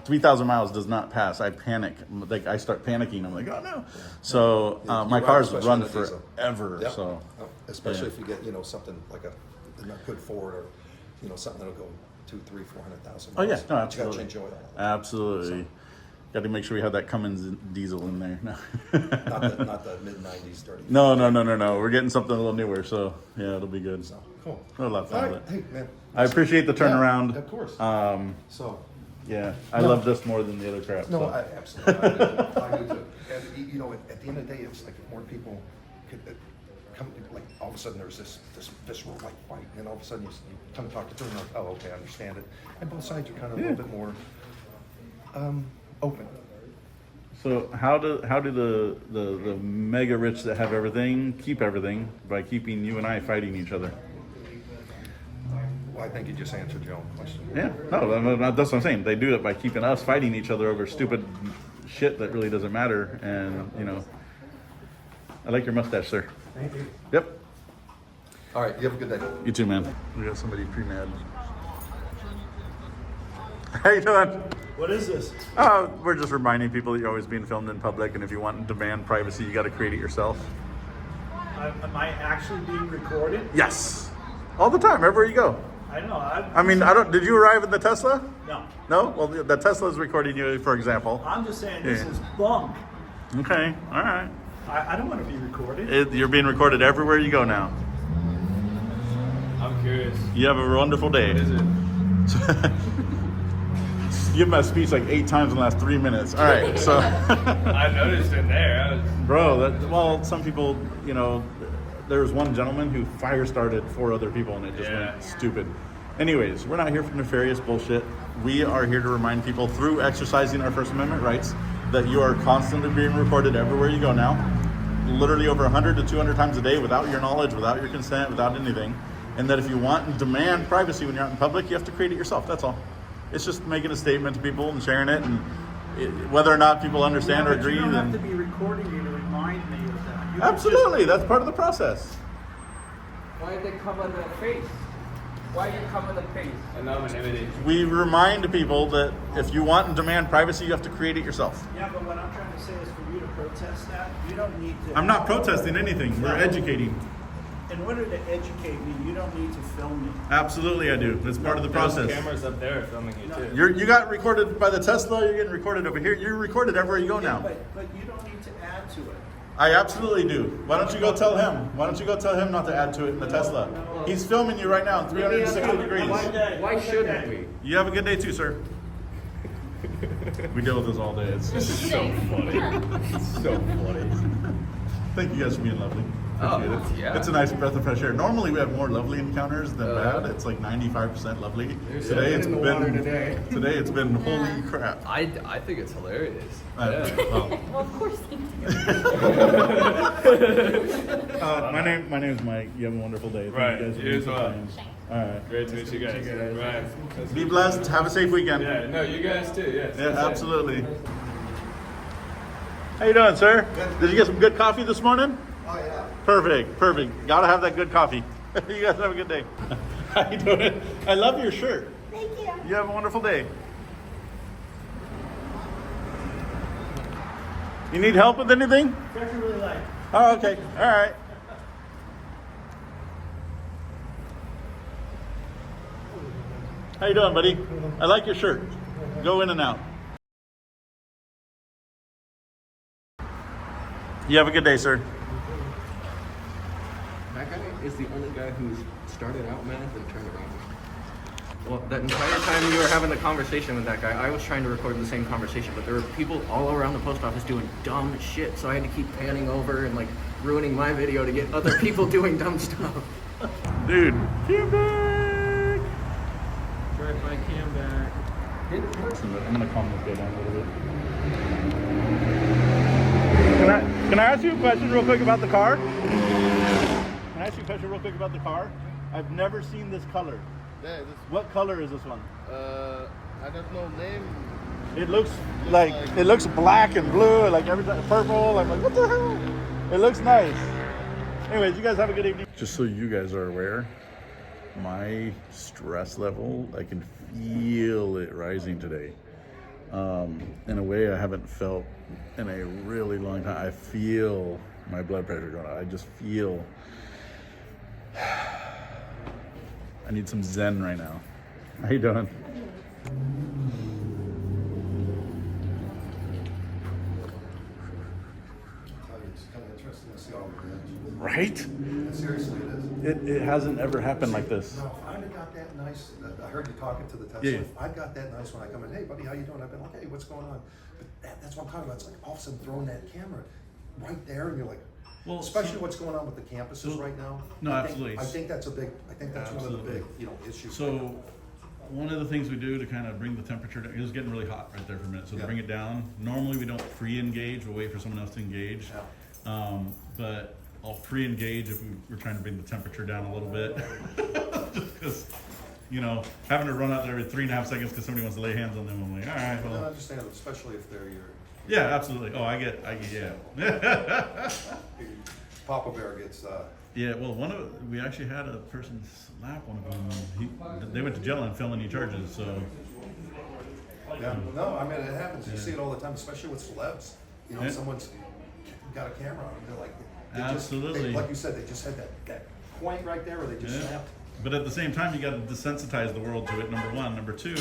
3,000 miles does not pass. I panic. Like, I start panicking. I'm like, oh no. So my cars run forever. Yep. So especially if you get, something like a not good Ford, or something that'll go 200,000, 300,000, 400,000 Oh miles. yeah, no, absolutely. You gotta change your oil. Absolutely. Got to make sure we have that Cummins diesel in there. No. not the mid-90s dirty. No. We're getting something a little newer, so yeah, it'll be good. So, cool. We'll have fun with it. Hey, man. I appreciate the turnaround. Yeah, of course. So, yeah, I love this more than the other crap. No, so. absolutely. I do too. And, at the end of the day, it's like more people could come, like, all of a sudden there's this visceral like fight, and all of a sudden you come talk to them, like, oh, okay, I understand it. And both sides are kind of a little bit more open. So how do the mega rich that have everything keep everything by keeping you and I fighting each other? Well, I think you just answered your own question. Yeah, no, that's what I'm saying. They do it by keeping us fighting each other over stupid shit that really doesn't matter. And I like your mustache, sir. Thank you. Yep. All right, you have a good day. You too, man. We got somebody pre-med. How you doing? What is this? We're just reminding people that you're always being filmed in public, and if you want to demand privacy, you got to create it yourself. Am I actually being recorded? Yes, all the time, everywhere you go. I know. I mean, Did you arrive in the Tesla? No. No? Well, the Tesla is recording you, for example. I'm just saying this is bunk. Okay. All right. I don't want to be recorded. You're being recorded everywhere you go now. I'm curious. You have a wonderful day. What is it? You give my speech like 8 times in the last 3 minutes. All right, so. I noticed it there. Bro, some people, there was one gentleman who fire started 4 other people, and it just went stupid. Anyways, we're not here for nefarious bullshit. We are here to remind people through exercising our First Amendment rights that you are constantly being recorded everywhere you go now. Literally over 100 to 200 times a day without your knowledge, without your consent, without anything. And that if you want and demand privacy when you're out in public, you have to create it yourself. That's all. It's just making a statement to people and sharing it, and whether or not people understand or agree. You don't have to be recording me to remind me of that. Absolutely, that's part of the process. Why did they cover the face? Why did you cover the face? Anonymity. We remind people that if you want and demand privacy, you have to create it yourself. Yeah, but what I'm trying to say is for you to protest that, you don't need to. I'm not protesting anything. We're educating. In order to educate me, you don't need to film me. Absolutely, I do. That's part of the process. Cameras up there filming you too. You got recorded by the Tesla. You're getting recorded over here. You're recorded everywhere you go now. But you don't need to add to it. I absolutely do. Why don't you go tell him? Why don't you go tell him not to add to it in the Tesla? He's filming you right now in 360 degrees. Why shouldn't we? You have a good day too, sir. We deal with this all day. It's just so funny. It's so funny. Thank you guys for being lovely. Appreciate it. Yeah. It's a nice breath of fresh air. Normally we have more lovely encounters than bad. It's like 95% lovely. Today it's been holy crap. I think it's hilarious. Well, of course you my name is Mike. You have a wonderful day. Right. Thank You as well. All right. Great to meet you guys. Right. Be blessed. Have a safe weekend. Yeah. No, you guys too. Yes. Yeah, absolutely. How you doing, sir? Did you get some good coffee this morning? Oh, yeah. Perfect. Gotta have that good coffee. You guys have a good day. How you doing? I love your shirt. Thank you. You have a wonderful day. You need help with anything? Pressure really light. Oh, okay. All right. How you doing, buddy? I like your shirt. Go in and out. You have a good day, sir. That guy is the only guy who's started out mad and turned around. Well, that entire time you were having the conversation with that guy, I was trying to record the same conversation, but there were people all around the post office doing dumb shit, so I had to keep panning over and like ruining my video to get other people doing dumb stuff. Dude, cam back! Drive my cam back. I'm gonna calm this guy down a little bit. Can I ask you a question real quick about the car? Can I ask you a question real quick about the car? I've never seen this color. Yeah, What color is this one? I don't know name. It looks like it looks black and blue, like everything purple. I'm like, what the hell? It looks nice. Anyways, you guys have a good evening. Just so you guys are aware, my stress level, I can feel it rising today. In a way I haven't felt in a really long time. I feel my blood pressure going up. I just feel I need some Zen right now. How you doing? It's kind of interesting to see all the reactions. Right? Seriously, it is. It hasn't ever happened like this. No, if I'd have got that nice, I heard you talking to the Tesla. Yeah. If I'd got that nice when I come in, hey buddy, how you doing? I've been like, hey, what's going on? But that's what I'm talking about. It's like all of a sudden throwing that camera right there, and you're like, well, especially what's going on with the campuses right now. No, I think that's a big. I think that's one of the big, issues. So, one of the things we do to kind of bring the temperature down, it was getting really hot right there for a minute. So to bring it down, normally we don't pre-engage. We'll wait for someone else to engage. But I'll pre-engage if we're trying to bring the temperature down a little bit. Just because, having to run out there every 3.5 seconds because somebody wants to lay hands on them. I'm like, all right, well. I understand, especially if they're your. Yeah, absolutely. Oh, I get, yeah. Papa Bear gets. Yeah, well, we actually had a person slap one of them. They went to jail on felony charges, so. Yeah, no, I mean, it happens. You see it all the time, especially with celebs. Yeah. Someone's got a camera on them, they're like, absolutely. like you said, they just had that point right there where they just snapped. But at the same time, you got to desensitize the world to it, number one. Number two,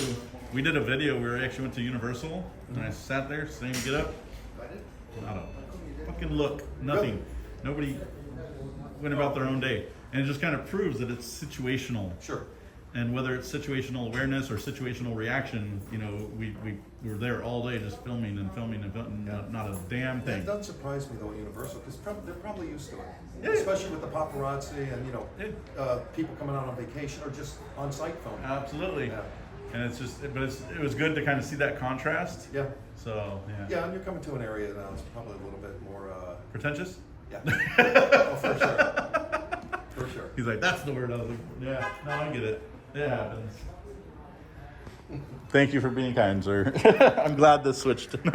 we did a video where I actually went to Universal, and I sat there, same get up, not a fucking look, nothing. Nobody went about their own day. And it just kind of proves that it's situational. Sure. And whether it's situational awareness or situational reaction, we were there all day just filming and filming and filming, not a damn thing. That doesn't surprise me though at Universal, because they're probably used to it. Yeah. Especially with the paparazzi and people coming out on vacation or just on site filming. Absolutely. Yeah. And it's just, but it was good to kind of see that contrast. Yeah. So yeah. Yeah, and you're coming to an area now that's probably a little bit more pretentious. Yeah. Oh, for sure. For sure. He's like, that's the word. I was like, yeah. No, I get it. It happens. Thank you for being kind, sir. I'm glad this switched. Well,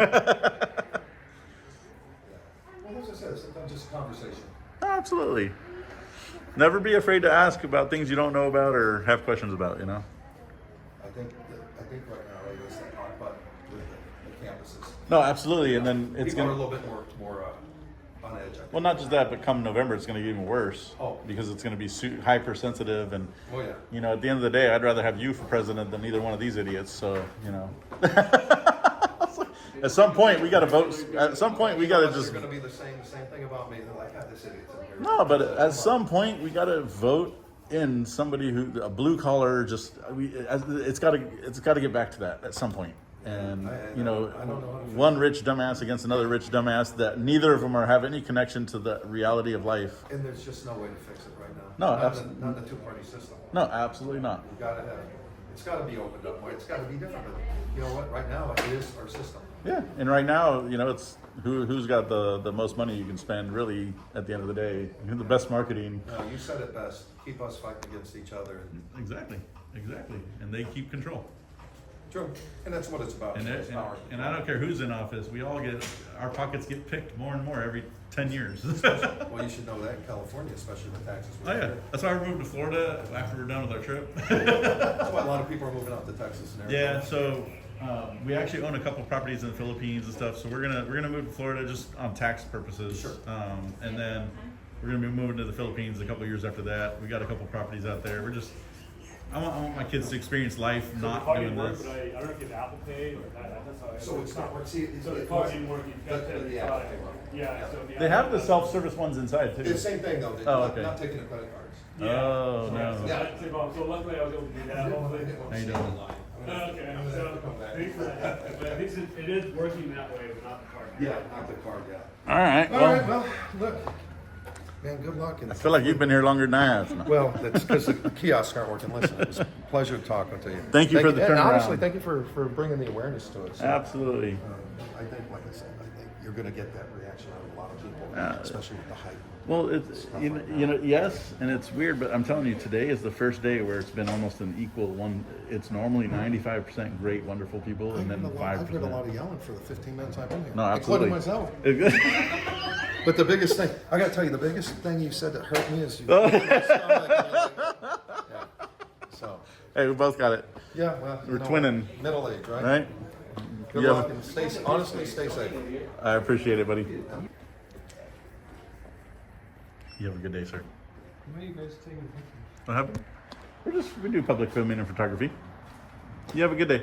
as I said, sometimes just a conversation. Absolutely. Never be afraid to ask about things you don't know about or have questions about, I think right now it's that hot button with the campuses. No, absolutely. And then it's going going to a little bit more on edge, I think. Well, not just that, but come November, it's going to get even worse. Oh. Because it's going to be hypersensitive. And, oh, yeah. At the end of the day, I'd rather have you for president than either one of these idiots. So, At some point, we got to vote. At some point, we got to just. They're going to be the same thing about me. They're like, God, this idiot's in here. No, but at some point, we got to vote in somebody a blue collar. It's got to get back to that at some point. And one rich dumbass against another rich dumbass that neither of them have any connection to the reality of life. And there's just no way to fix it right now. No, absolutely not. The two-party system. No, absolutely not. You got to have. It's got to be opened up more. It's got to be different. But you know what? Right now, it is our system. Yeah, and right now, it's who's got the most money you can spend. Really, at the end of the day, the best marketing. No, you said it best. Keep us fighting against each other. Exactly, and they keep control. True, and that's what it's about. And I don't care who's in office. We all our pockets get picked more and more every 10 years. Well, you should know that in California, especially with taxes. Oh yeah, that's why we moved to Florida after we're done with our trip. That's why a lot of people are moving out to Texas and everything. Yeah, so we actually own a couple properties in the Philippines and stuff. So we're gonna move to Florida just on tax purposes. Sure. And then we're gonna be moving to the Philippines a couple years after that. We got a couple properties out there. We're just I want my kids to experience life So not the card doing didn't work, this. but I don't know if you have Apple Pay or that's how I. So it's not working. See, So the card didn't work. You got that inside. Yeah. So They have the self-service ones inside too. It's the same thing though. Oh, okay. Not taking the credit cards. Oh, no. So luckily I was able to do that. Hopefully. How you doing? Okay. So thanks for that. But I think it is working that way, but not the card. Yeah, not the card. Yeah. All right. All right. Well, look, man. Good luck. I feel like you've been here longer than I have. Well, that's because the kiosks aren't working. Listen, it was a pleasure talking to you. Thank you for the and turnaround. honestly, thank you for bringing the awareness to it. So, Absolutely. I think, like I said, I think you're going to get that reaction out of a lot of people, especially with the hype. Well, it's you know, yes, and it's weird, but I'm telling you, today is the first day where it's been almost an equal one. It's normally 95% great, wonderful people, and then 5%. I've heard a lot of yelling for the 15 minutes I've been here. No, absolutely. Including myself. But the biggest thing, I got to tell you, the biggest thing you said that hurt me is you. Yeah. So. Hey, we both got it. Yeah, well, we're twinning. Middle age, right? Right. Good luck and honestly, stay safe. I appreciate it, buddy. You have a good day, sir. Why are you guys taking pictures? What happened? We do public filming and photography. You have a good day.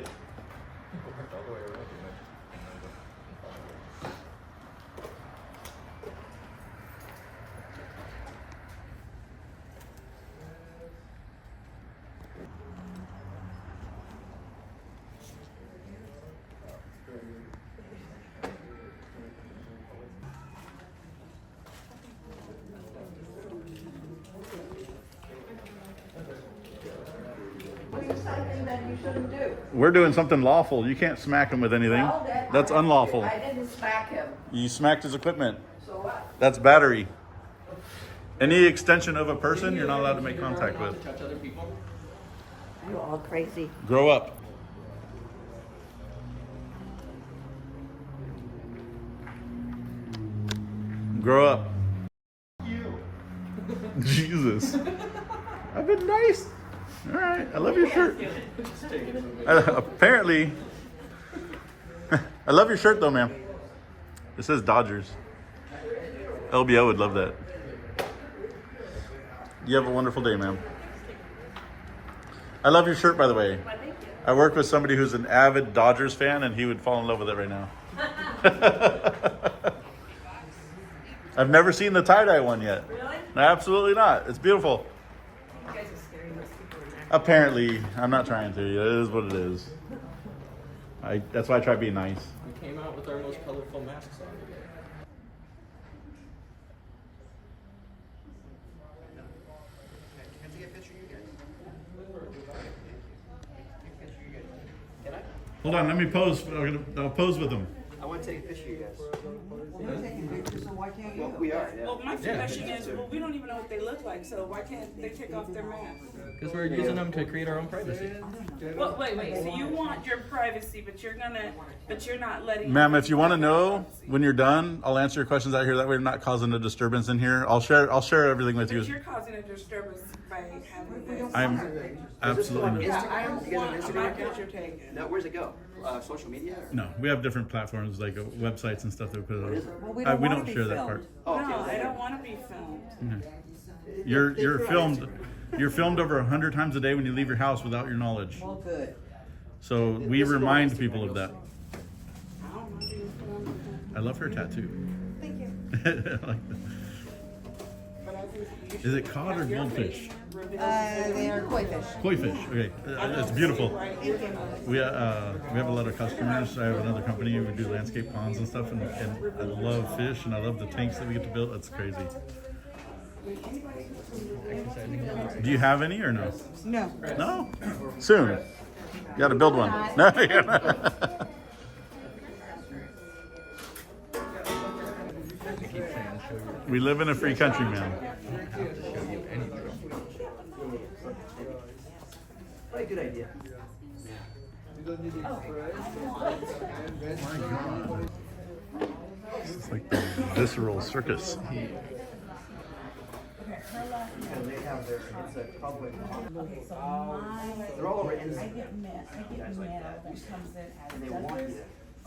Something that you shouldn't do. We're doing something lawful. You can't smack him with anything. Well, That's unlawful. I didn't smack him. You smacked his equipment. So what? That's battery. Any extension of a person, you're not allowed to make contact with. Touch other people. You're all crazy. Grow up. Grow up. Jesus. I've been nice. All right. I love your shirt. Apparently. I love your shirt though, man. It says Dodgers. LBO would love that. You have a wonderful day, ma'am. I love your shirt, by the way. I work with somebody who's an avid Dodgers fan, and he would fall in love with it right now. I've never seen the tie-dye one yet. Really? Absolutely not. It's beautiful. You guys are scaring those people in there. Apparently, I'm not trying to. It is what it is. That's why I try being nice. We came out with our most colorful masks on today. Can I take a picture of you guys? Can I? Hold on, let me pose. I'll pose with them. I want to take a picture of you guys. You're taking pictures, so why can't you? Well, we are, yeah. Well, my question is, well, we don't even know what they look like, so why can't they take off their masks? Because we're using them to create our own privacy. Well, wait, so you want your privacy, but you're not letting. Ma'am, if you want to know when you're done, I'll answer your questions out here. That way, we're not causing a disturbance in here. I'll share everything with you. But you're causing a disturbance by having this. I'm absolutely Yeah, not. I don't want my picture taken. No, where's it go? Social media? Or? No, we have different platforms like websites and stuff that we put it on. Well, we We wanna don't be share that filmed. part. Oh, No, okay. I don't want to be filmed. You're filmed. You're filmed over 100 times a day when you leave your house without your knowledge. Well, good. So we remind people of that. I don't want to be filmed. I love her tattoo. Thank you. I like that. But I think you Is should it cod or have your goldfish? face revealed. They are koi fish. Koi fish. Okay, it's beautiful. Right here. We have a lot of customers. I have another company. We do landscape ponds and stuff, and I love fish, and I love the tanks that we get to build. That's crazy. Do you have any or no? No. No? Soon. You got to build one. No. We live in a free country, man. What a good idea. It's like the visceral circus. And they have their, it's a public. Okay, so They're all over Instagram. I get mad all that comes in as And they want you.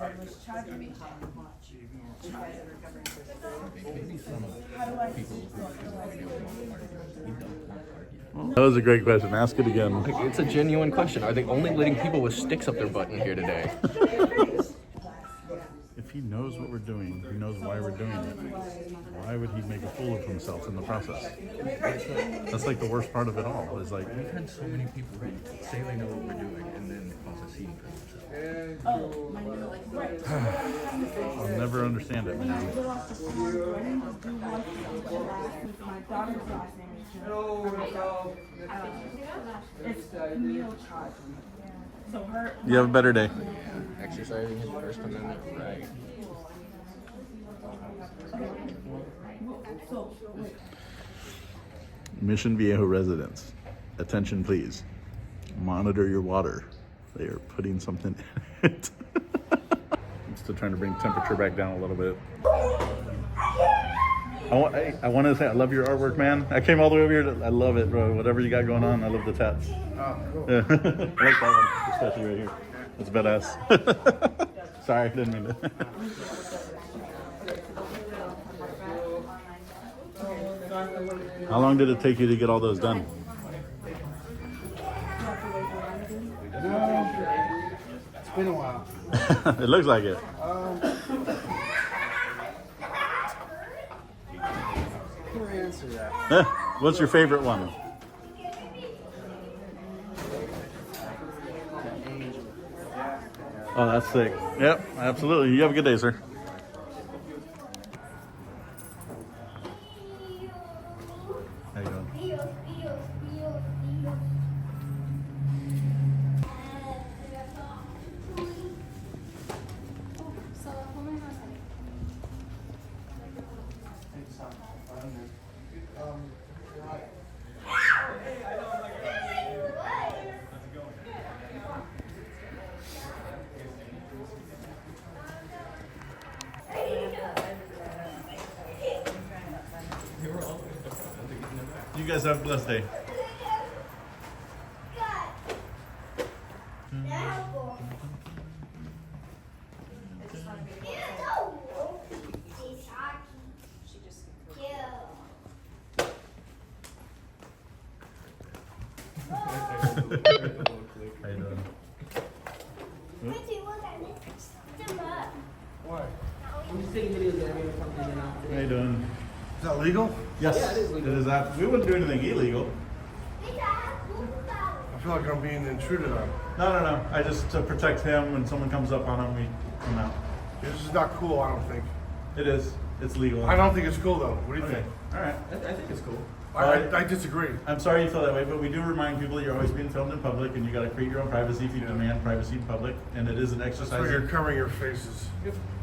was charging me how much. You guys are recovering for how do I That was a great question. Ask it again. It's a genuine question. Are they only letting people with sticks up their butt in here today? If he knows what we're doing, he knows why we're doing it. Why would he make a fool of himself in the process? That's like the worst part of it all. Is like We've had so many people say they know what we're doing and then cause a scene for themselves. I'll never understand it, man. my daughter's last name is it's meal charge. So her You have a better day. Exercising his First Amendment right. Mission Viejo residents, attention please. Monitor your water. They are putting something in it. I'm still trying to bring temperature back down a little bit. I want to say I love your artwork, man. I came all the way over here. I love it, bro. Whatever you got going on, I love the tats. Oh, cool. Yeah. I like that one, especially right here. That's badass. Sorry, didn't mean to. How long did it take you to get all those done? It's been a while. It looks like it. Can't answer that. What's your favorite one? Oh, that's sick. Yep, absolutely. You have a good day, sir. How you doing? You guys have a blessed day. How you doing? Why? I'm just taking videos of everyone something and out. How you doing? Is that legal? Yes, Yeah, it is legal. it is that. We wouldn't do anything illegal. I feel like I'm being intruded on. No. I just to protect him when someone comes up on him, we come out. This is not cool, I don't think. It is. It's legal. I don't think it's cool though. What do you Okay. think? All right. I think it's cool. I disagree. I'm sorry you feel that way, but we do remind people that you're always being filmed in public, and you got to create your own privacy if you demand privacy in public. And it is an That's exercise. where you're covering your faces.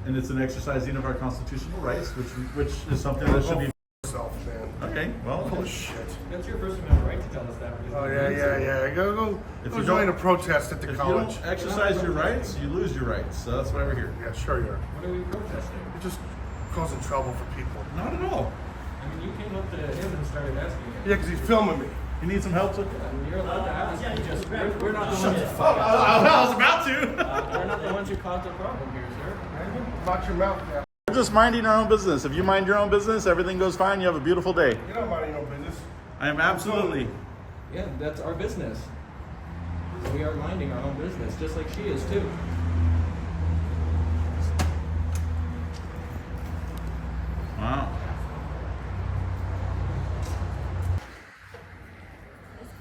And it's an exercising of our constitutional rights, which is something that should be. Self, man. Okay. Well. Full of shit. That's your First Amendment right to tell us that. Oh yeah. Go If go you join a don't- protest at the If college. you don't exercise your rights, you lose your rights. So that's why we're here. Yeah, sure you are. What are we protesting? You're just causing trouble for people. Not at all. I mean, you came up to him and started asking him. Yeah, because he's filming me. You need some help? I mean, you're allowed to ask. We're not the ones. I was about to. We're not the ones who caused the problem here, sir. Watch your mouth, yeah. We're just minding our own business. If you mind your own business, everything goes fine. You have a beautiful day. You're not minding your own business. I am absolutely. Yeah, that's our business. We are minding our own business, just like she is too. Wow.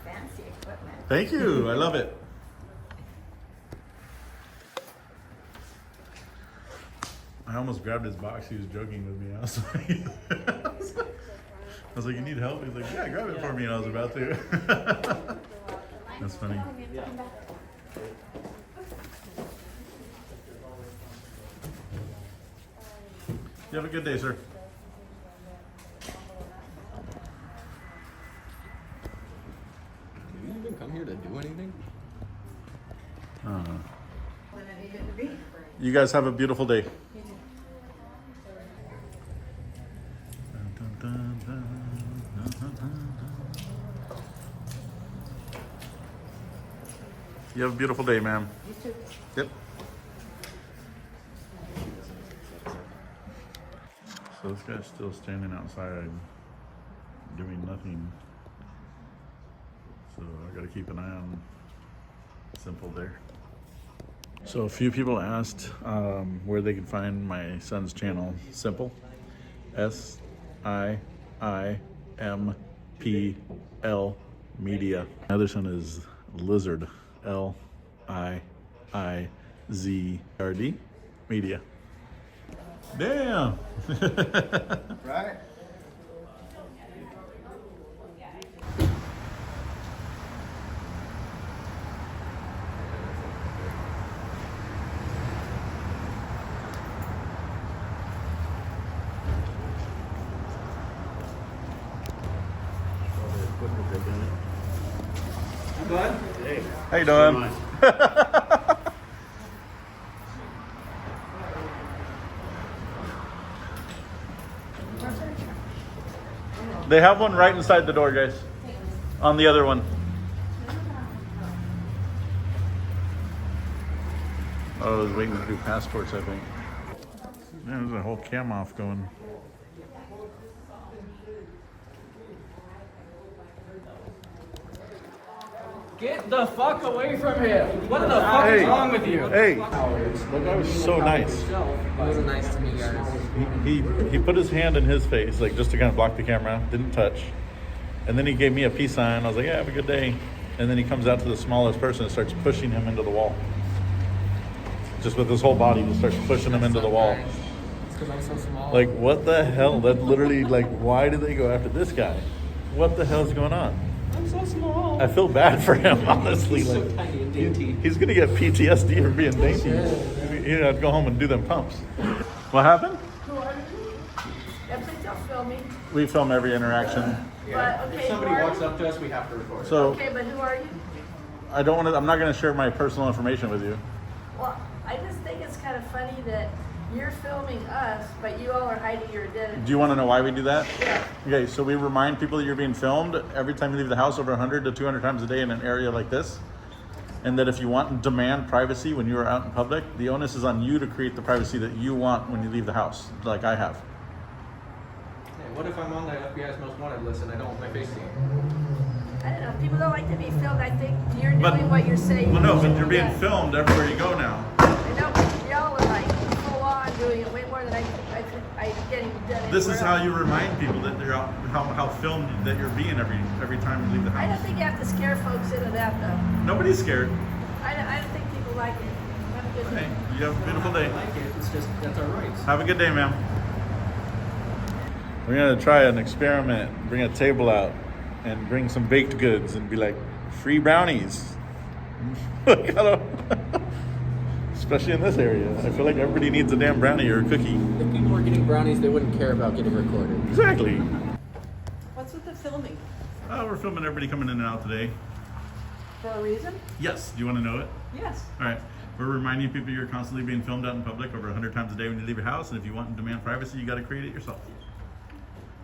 fancy equipment. Thank you. I love it. I almost grabbed his box. He was joking with me. I was like, you need help? He's like, yeah, grab it for me. And I was about to. That's funny. You have a good day, sir. Do you even come here to do anything? You guys have a beautiful day. You have a beautiful day, ma'am. You too. Yep. So this guy's still standing outside doing nothing. So I gotta keep an eye on Simple there. So a few people asked where they could find my son's channel, Simple, SIIMPL Media. My other son is Lizard, LIIZRD Media. Damn! Right? Bud? Hey. How you doing? They have one right inside the door, guys. On the other one. Oh, I was waiting to do passports, I think. Yeah, there's a whole cam off going. Get the fuck away from him! What the fuck is wrong with you? Hey, that guy was so nice. It wasn't nice to me, guys. He put his hand in his face, like just to kind of block the camera, didn't touch. And then he gave me a peace sign. I was like, yeah, have a good day. And then he comes out to the smallest person and starts pushing him into the wall. Just with his whole body, just starts pushing him into the wall. It's because I'm so small. Like, what the hell? That literally, like, why did they go after this guy? What the hell's going on? I'm so small. I feel bad for him, honestly. He's so Like, tiny and dainty. he's gonna get PTSD for being dainty. He'd have to go home and do them pumps. What happened? Who are you? Yeah, please don't film me. We film every interaction. Yeah. But, okay, If somebody who are walks you? up to us, we have to record it. So Okay, but who are you? I don't want to. I'm not going to share my personal information with you. Well, I just think it's kind of funny that you're filming us, but you all are hiding your identity. Do you want to know why we do that? Yeah. Okay, so we remind people that you're being filmed every time you leave the house over 100 to 200 times a day in an area like this. And that if you want and demand privacy when you are out in public, the onus is on you to create the privacy that you want when you leave the house, like I have. Hey, what if I'm on the FBI's most wanted list and I don't want my face seen? I don't know. People don't like to be filmed. I think you're doing what you're saying. Well, no, but you're being Yeah. filmed everywhere you go now. I know, but y'all are like full on doing it way more than I getting done. This is anywhere how you remind people that they're out, how filmed that you're being every time you leave the else. I house. don't think you have to scare folks into that though. Nobody's scared. I don't think people like it. Have a good day. Hey, you have a beautiful day. I like it. It's just, that's our rights. Have a good day, ma'am. We're gonna try an experiment. Bring a table out and bring some baked goods and be like, free brownies. Especially in this area. I feel like everybody needs a damn brownie or a cookie. If people were getting brownies, they wouldn't care about getting recorded. Exactly. What's with the filming? We're filming everybody coming in and out today. For a reason? Yes. Do you want to know it? Yes. All right. We're reminding people you're constantly being filmed out in public over 100 times a day when you leave your house. And if you want and demand privacy, you got to create it yourself.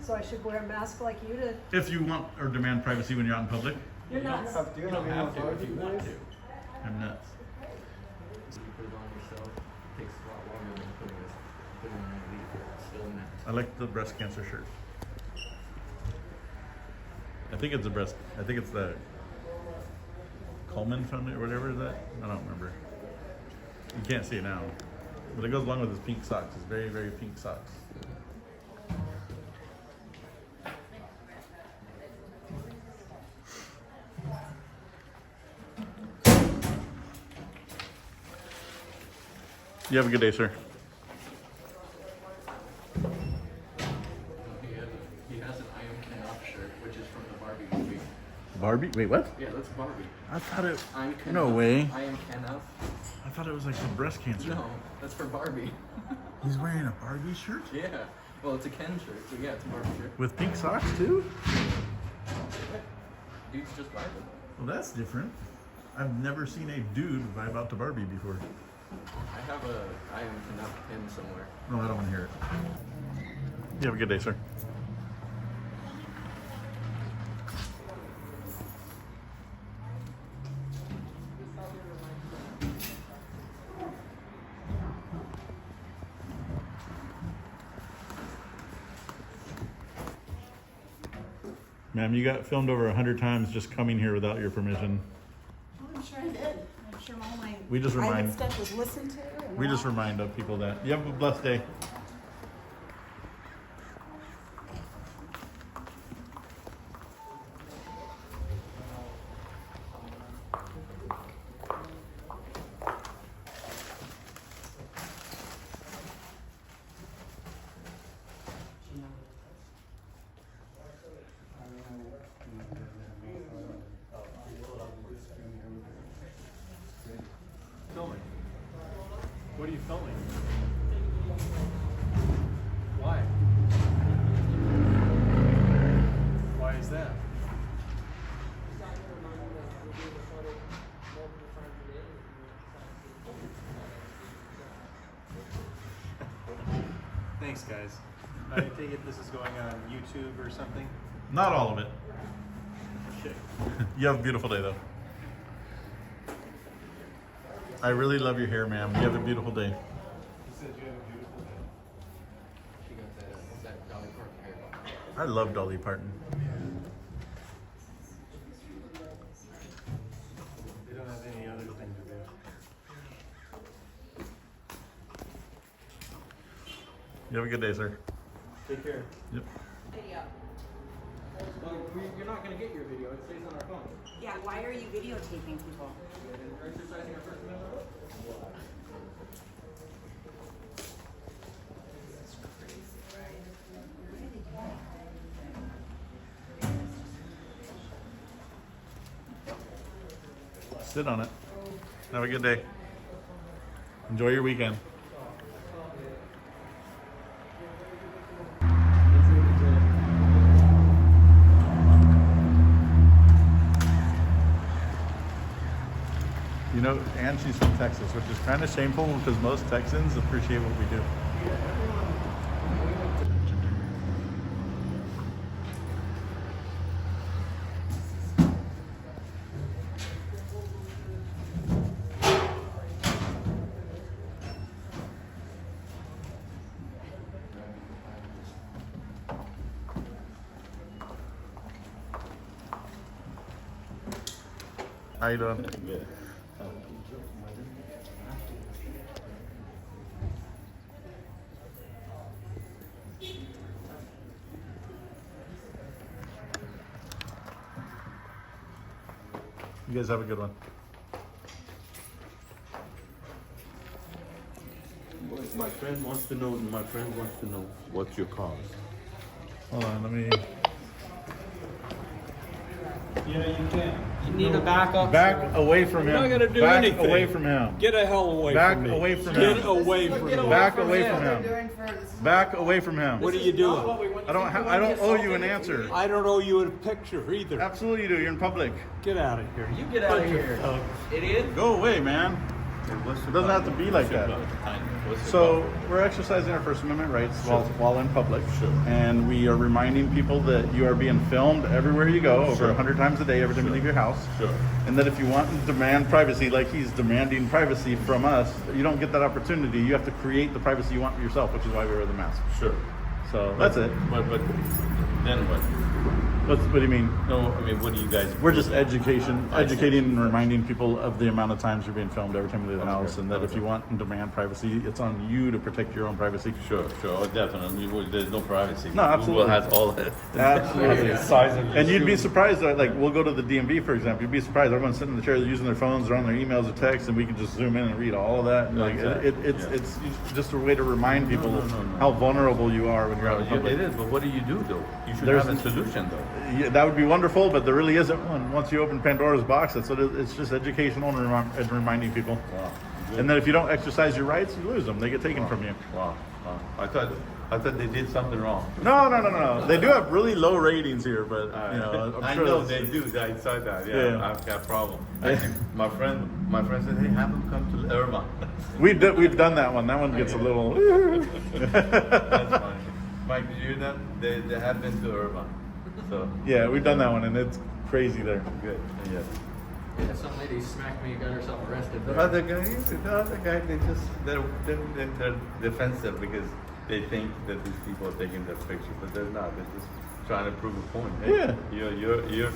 So I should wear a mask like you to... If you want or demand privacy when you're out in public. You're nuts. You don't have to if you want to. I'm nuts. So you put it on yourself. It takes a lot longer than putting it on a leaf. It's still net. I like the breast cancer shirt. I think it's the Coleman Foundation or whatever is that? I don't remember. You can't see it now. But it goes along with his pink socks. It's very, very pink socks. You have a good day, sir. He has an I am Ken Up shirt, which is from the Barbie movie. Barbie? Wait, what? Yeah, that's Barbie. I thought it. I'm Ken No Up. way. I am Ken Up. I thought it was like some breast cancer. No, that's for Barbie. He's wearing a Barbie shirt? Yeah. Well, it's a Ken shirt, so yeah, it's a Barbie shirt. With pink socks too? Dude's just vibing. Well, that's different. I've never seen a dude vibe out to Barbie before. I have a I am Ken Up pin somewhere. No, I don't want to hear it. You have a good day, sir. Ma'am, you got filmed over 100 times just coming here without your permission. Oh, I'm sure I did. I'm sure all my We just remind- private stuff was listened to. And We just watched. remind people that. You have a blessed day. Filming. What are you filming? Why? Why is that? Thanks, guys. I take it this is going on YouTube or something? Not all of it. Okay. You have a beautiful day, though. I really love your hair, ma'am. You have a beautiful day. You said you have a beautiful day. She got that Dolly Parton hair. I love Dolly Parton. They don't have any other thing to do. You have a good day, sir. Take care. Yep. Well, you're not going to get your video. It stays on our phone. Yeah, why are you videotaping people? We're exercising our First Amendment. Sit on it. Have a good day. Enjoy your weekend. You know, and she's from Texas, which is kind of shameful because most Texans appreciate what we do. How you doing? Good. You guys have a good one. My friend wants to know. My friend wants to know what's your cause. Hold on, let me. Yeah, you can. You need to back up. Back away from him. You're not gonna do Back anything. away from him. Get the hell away Back from me. away from Get him. away from me. Back away from him. Back away from him. What are you doing? I don't owe you an answer. I don't owe you a picture either. Absolutely you do. You're in public. Get out of here. You get out of here, idiot. Go away, man. It doesn't have to be like that. So we're exercising our First Amendment rights while in public. Sure. And we are reminding people that you are being filmed everywhere you go, over 100 times a day, every time you leave your house. Sure. And that if you want to demand privacy like he's demanding privacy from us, you don't get that opportunity. You have to create the privacy you want for yourself, which is why we wear the mask. Sure. So that's it. But then what? What do you mean? No, I mean, what do you guys? We're just educating see. and reminding people of the amount of times you're being filmed every time you leave the house, Okay, and that if okay. you want and demand privacy, it's on you to protect your own privacy. Sure, oh, definitely. There's no privacy. No, absolutely. Google has all that. Absolutely. Size of And you'd be surprised, like we'll go to the DMV, for example, you'd be surprised, everyone's sitting in the chair using their phones or on their emails or texts, and we can just zoom in and read all of that. And like, Exactly. it's just a way to remind people no. how vulnerable you are when you're out in It public. is, but what do you do though? You should There's- have a solution though. Yeah, that would be wonderful, but there really isn't one. Once you open Pandora's box, that's what it's just educational and reminding people. Wow. And then if you don't exercise your rights, you lose them. They get taken from you. Wow. I thought they did something wrong. No. They do have really low ratings here, but you know, I'm I sure know that's- they do. I saw that. Yeah. I've got a problem. My friend said, "Hey, have them come to Irma." We've done that one. That one gets a little. That's funny. Mike, did you hear that? They have been to Irma. So Yeah, we've done that one, and it's crazy there. good. Yeah. Yeah, some lady smacked me and got herself arrested. The other guy, they're defensive because they think that these people are taking their picture, but they're not. They're just trying to prove a point. Yeah. You're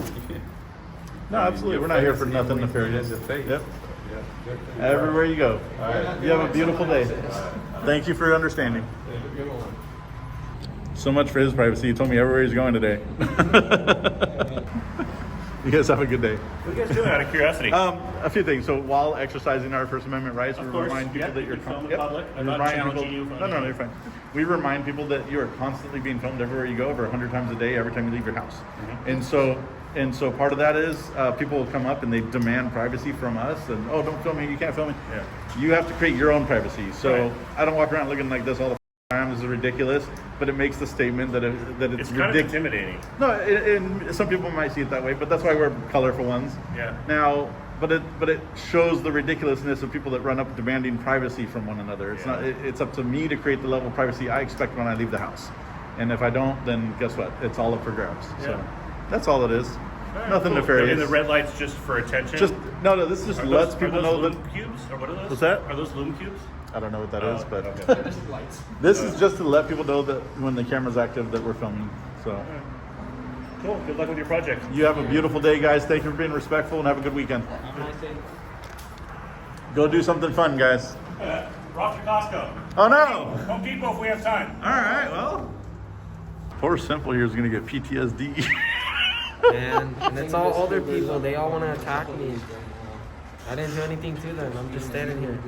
No, absolutely. We're not here for nothing nefarious. Yep. Everywhere you go. All right. You have a beautiful day. Thank you for your understanding. So much for his privacy. He told me everywhere he's going today. You guys have a good day. What are you guys doing out of curiosity? A few things. So while exercising our First Amendment rights, we Of course. remind people Yep, that you you're can film the public. I'm not remind challenging people. you from No, anything. you're fine. We remind people that you are constantly being filmed everywhere you go, over 100 times a day, every time you leave your house. Mm-hmm. And so part of that is people will come up and they demand privacy from us, and don't film me, you can't film me. Yeah. You have to create your own privacy. So Right. I don't walk around looking like this all the time. This is ridiculous, but it makes the statement that it's It's kind of ridiculous. intimidating. No, and some people might see it that way, but that's why we're colorful ones. Yeah. Now, but it shows the ridiculousness of people that run up demanding privacy from one another. It's not. It's up to me to create the level of privacy I expect when I leave the house, and if I don't, then guess what? It's all up for grabs. Yeah. So that's all it is. All right, Nothing cool. nefarious. And the red light's just for attention? No. This just lets people know loom that. cubes? Or what are those? What's that? Are those loom cubes? I don't know what that is, but okay. this is just to let people know that when the camera's active that we're filming. So. Cool. Good luck with your project. You have a beautiful day, guys. Thank you for being respectful, and have a good weekend. Have a nice day. Go do something fun, guys. We're off to Costco. Oh, no. Home Depot if we have time. All right, well. Poor Simple here is going to get PTSD. And it's all older people. They all want to attack me. I didn't do anything to them. I'm just standing here.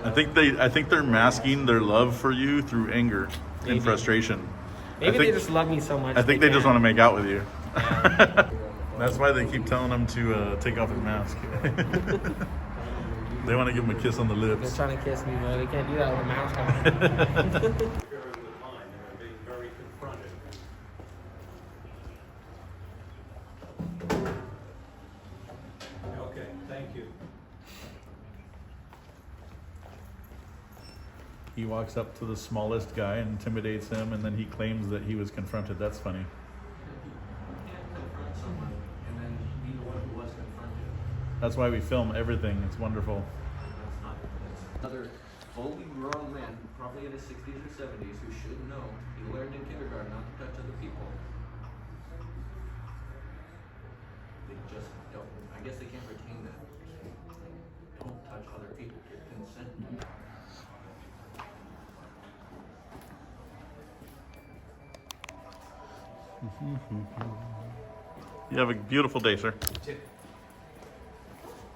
I think they're masking their love for you through anger and frustration. Maybe they just love me so much. I think they just want to make out with you. That's why they keep telling him to take off his mask. They want to give him a kiss on the lips. They're trying to kiss me, but they can't do that with a mask on. Okay, thank you. He walks up to the smallest guy and intimidates him, and then he claims that he was confronted. That's funny. That's why we film everything. It's wonderful. Another fully grown man, probably in his 60s or 70s, who should know. He learned in kindergarten not to touch other people. They just don't. I guess they can't retain that. Don't touch other people. Get consent. You have a beautiful day, sir.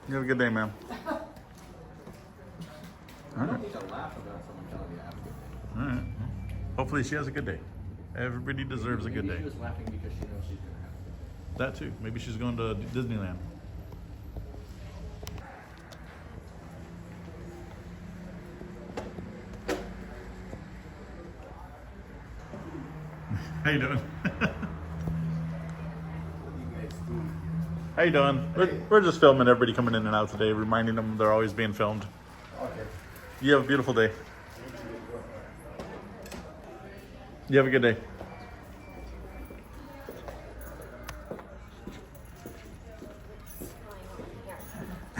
You have a good day, ma'am. I don't need to laugh about someone telling you to have a good day. All right. Hopefully she has a good day. Everybody deserves a good day. Maybe she was laughing because she knows she's going to have a good day. That too. Maybe she's going to Disneyland. How you doing? How you doing? We're just filming everybody coming in and out today, reminding them they're always being filmed. Okay. You have a beautiful day. You have a good day.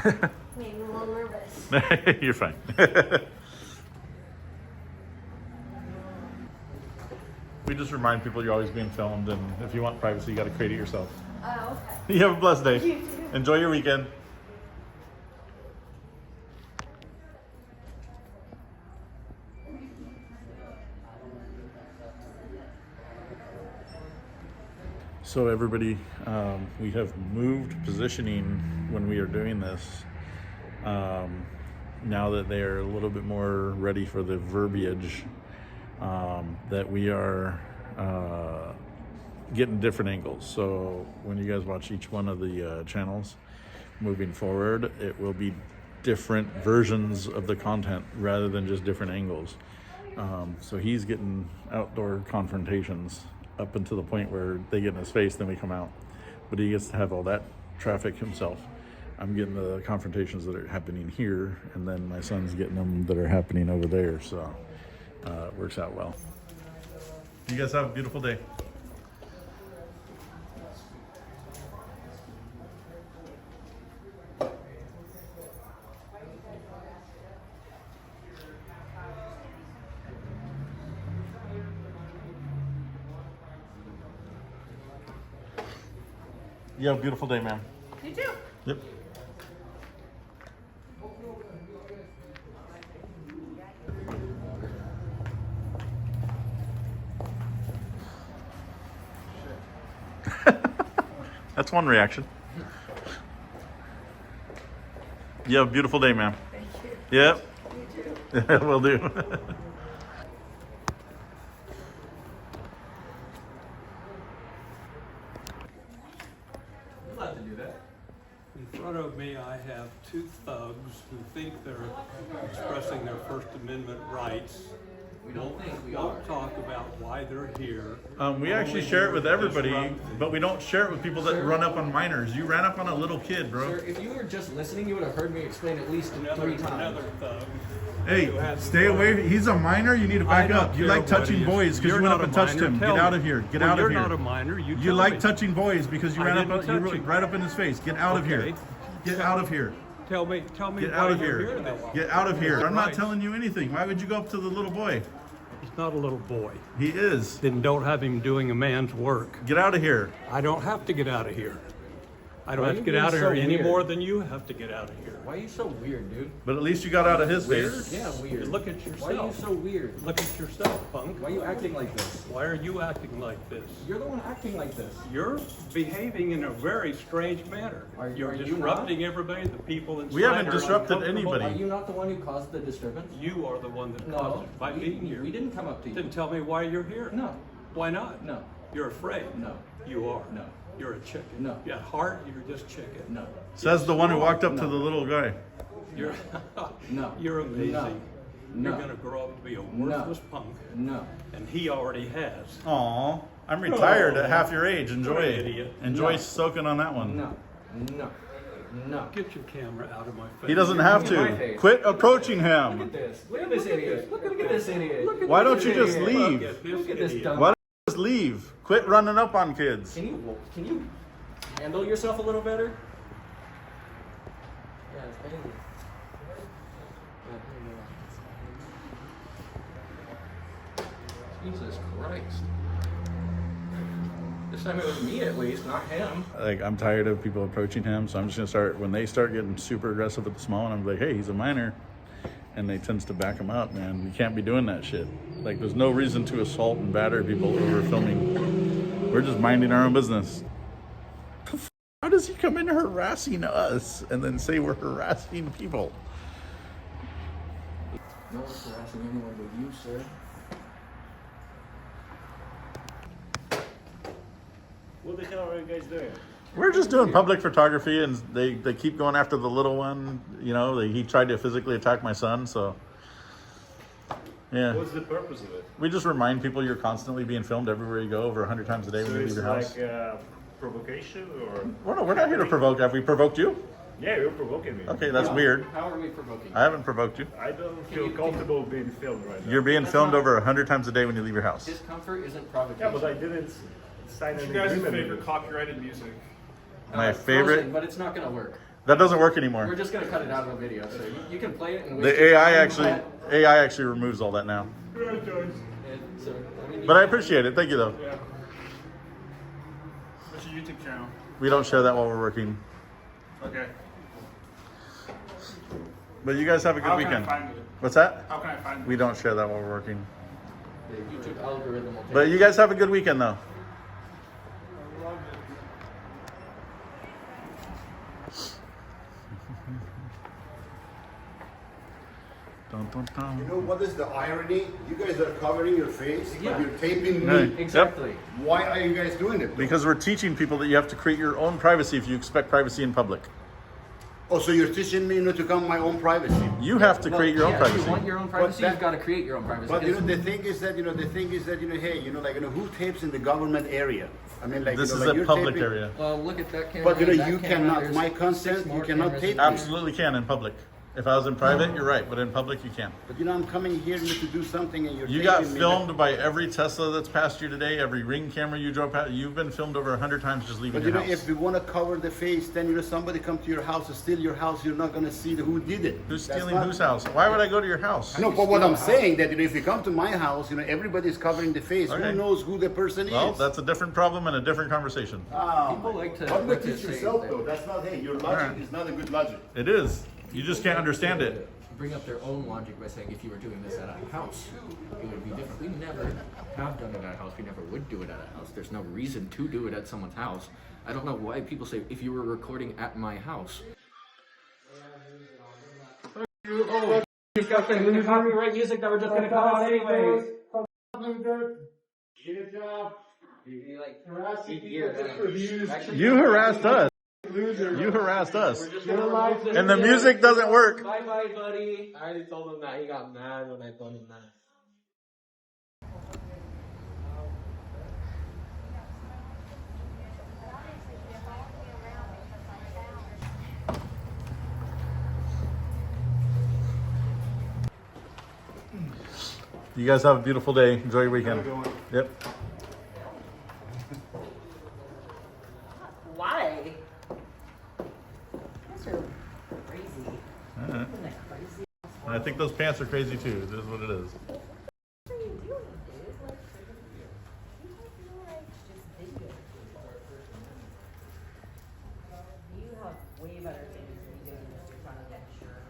Made me a little nervous. You're fine. We just remind people you're always being filmed, and if you want privacy, you got to create it yourself. Oh, okay. You have a blessed day. You too. Enjoy your weekend. So everybody, we have moved positioning when we are doing this. Now that they are a little bit more ready for the verbiage, that we are getting different angles. So when you guys watch each one of the channels moving forward, it will be different versions of the content rather than just different angles. So he's getting outdoor confrontations up until the point where they get in his face, then we come out. But he gets to have all that traffic himself. I'm getting the confrontations that are happening here, and then my son's getting them that are happening over there. So it works out well. You guys have a beautiful day. You have a beautiful day, ma'am. You too. Yep. That's one reaction. You have a beautiful day, ma'am. Thank you. Yep. You too. Will do. You're allowed to do that. In front of me, I have two thugs who think they're expressing their First Amendment rights. We don't think we are. Don't talk about why they're here. We actually share it with everybody, but we don't share it with people that run up on minors. You ran up on a little kid, bro. Sir, if you were just listening, you would have heard me explain at least 3 times. Another thug. Hey, stay away. He's a minor. You need to back up. You like touching boys because you went up and touched him. Get out of here. Get out of here. You're not a minor. You like touching boys because you ran up. You right up in his face. Get out of here. Get out of here. Tell me. Get out of here. Get out of here. I'm not telling you anything. Why would you go up to the little boy? He's not a little boy. He is. Then don't have him doing a man's work. Get out of here. I don't have to get out of here. I don't Why have are to you get out of being here so any weird? more than you have to get out of here. Why are you so weird, dude? But at least you got out of his face. Yeah, weird. Look at yourself. Why are you so weird? Look at yourself, punk. Why are you acting like this? Why are you acting like this? You're the one acting like this. You're behaving in a very strange manner. You're are you disrupting everybody, the people inside. We haven't are disrupted uncomfortable. anybody. Are you not the one who caused the disturbance? You are the one that No, caused it by being here. We didn't come up to you. Then tell me why you're here. No. Why not? No. You're afraid. No. You are. No. You're a chicken. No. At heart, you're just chicken. No. Says the one who walked up to the little guy. You're No. You're amazing. No. You're No. gonna grow up to be a worthless punk. No. And he already has. Aw, I'm retired at half your age. Enjoy You're an it. idiot. Enjoy No. soaking on that one. No. No. No. Get your camera out of my face. He doesn't have to. Quit approaching Look at him. this. Look at this idiot. Look at this idiot. Why don't you just leave? Look at this dumb. Why don't you just leave? Quit running up on kids. Can you handle yourself a little better? Yeah, it's crazy. Jesus Christ. This time it was me at least, not him. Like, I'm tired of people approaching him, so I'm just gonna start, when they start getting super aggressive with the small one, I'm like, hey, he's a minor. And they tends to back him up, man. You can't be doing that shit. Like, there's no reason to assault and batter people over filming. We're just minding our own business. How does he come in harassing us and then say we're harassing people? No one's harassing anyone but you, sir. What the hell are you guys doing? We're just doing public photography, and they keep going after the little one. You know, he tried to physically attack my son, so yeah. What's the purpose of it? We just remind people you're constantly being filmed everywhere you go, over 100 times a day when you leave your house. Like provocation or? We're not here to provoke. Have we provoked you? Yeah, you're provoking me. Okay, that's weird. How are we provoking? I haven't provoked you. I don't feel comfortable being filmed right now. You're being filmed over 100 times a day when you leave your house. Discomfort isn't provocation. Yeah, but I didn't sign any You guys' agreement. favorite copyrighted music? My favorite. Frozen, but it's not gonna work. That doesn't work anymore. We're just gonna cut it out of the video, so you can play it and waste The your AI time, actually removes all that now. But I appreciate it. Thank you, though. Yeah. What's your YouTube channel? We don't share that while we're working. Okay. But you guys have a good How can I weekend. find it? What's that? How can I find it? We don't share that while we're working. The YouTube algorithm will take But you guys have a good weekend, though. Dun, dun, dun. You know what is the irony? You guys are covering your face, Yeah. but you're taping Right. me. Exactly. Why are you guys doing it? Because we're teaching people that you have to create your own privacy if you expect privacy in public. Oh, so you're teaching me not to come my own privacy. You have to create your own If privacy. you want your own privacy, But you've got to create your own privacy. But you know, because- the thing is that hey, who tapes in the government area? I mean, like This you know, is like a you're public taping- area. Well, look at that camera. But you know, that you camera, cannot. there's My 6 consent, more you cannot cameras. tape me. Absolutely can in public. If I was in private, you're right, but in public, you can't. But you know, I'm coming here to do something and you're You got filmed by every Tesla that's passed you today, every Ring camera you drove past. You've been filmed over 100 times just leaving But you your know, house. if we want to cover the face, then you know, somebody come to your house and steal your house, you're not going to see who did it. Who's stealing whose house? Why would I go to your house? No, but what I'm saying that you know, if you come to my house, you know, everybody's covering the face. Okay. Who knows who the person Well, is? that's a different problem and a different conversation. People like to. Don't teach yourself though. That's not. Hey, your logic is not a good logic. It is. You just can't understand it. Bring up their own logic by saying if you were doing this at a house, it would be different. We never have done it at a house. We never would do it at a house. There's no reason to do it at someone's house. I don't know why people say if you were recording at my house. Oh, you've got the new copyright music that we're just gonna cut out anyways. Get a job. You harassed us. You harassed us. And the music doesn't work. Bye bye, buddy. I already told him that. He got mad when I told him that. You guys have a beautiful day. Enjoy your weekend. Yep. Why? Those are crazy. All right. Isn't that crazy? I think those pants are crazy too. This is what it is. What are you doing, dude? Like, you feel like just video. You have way better things to be doing than in front of that shirt.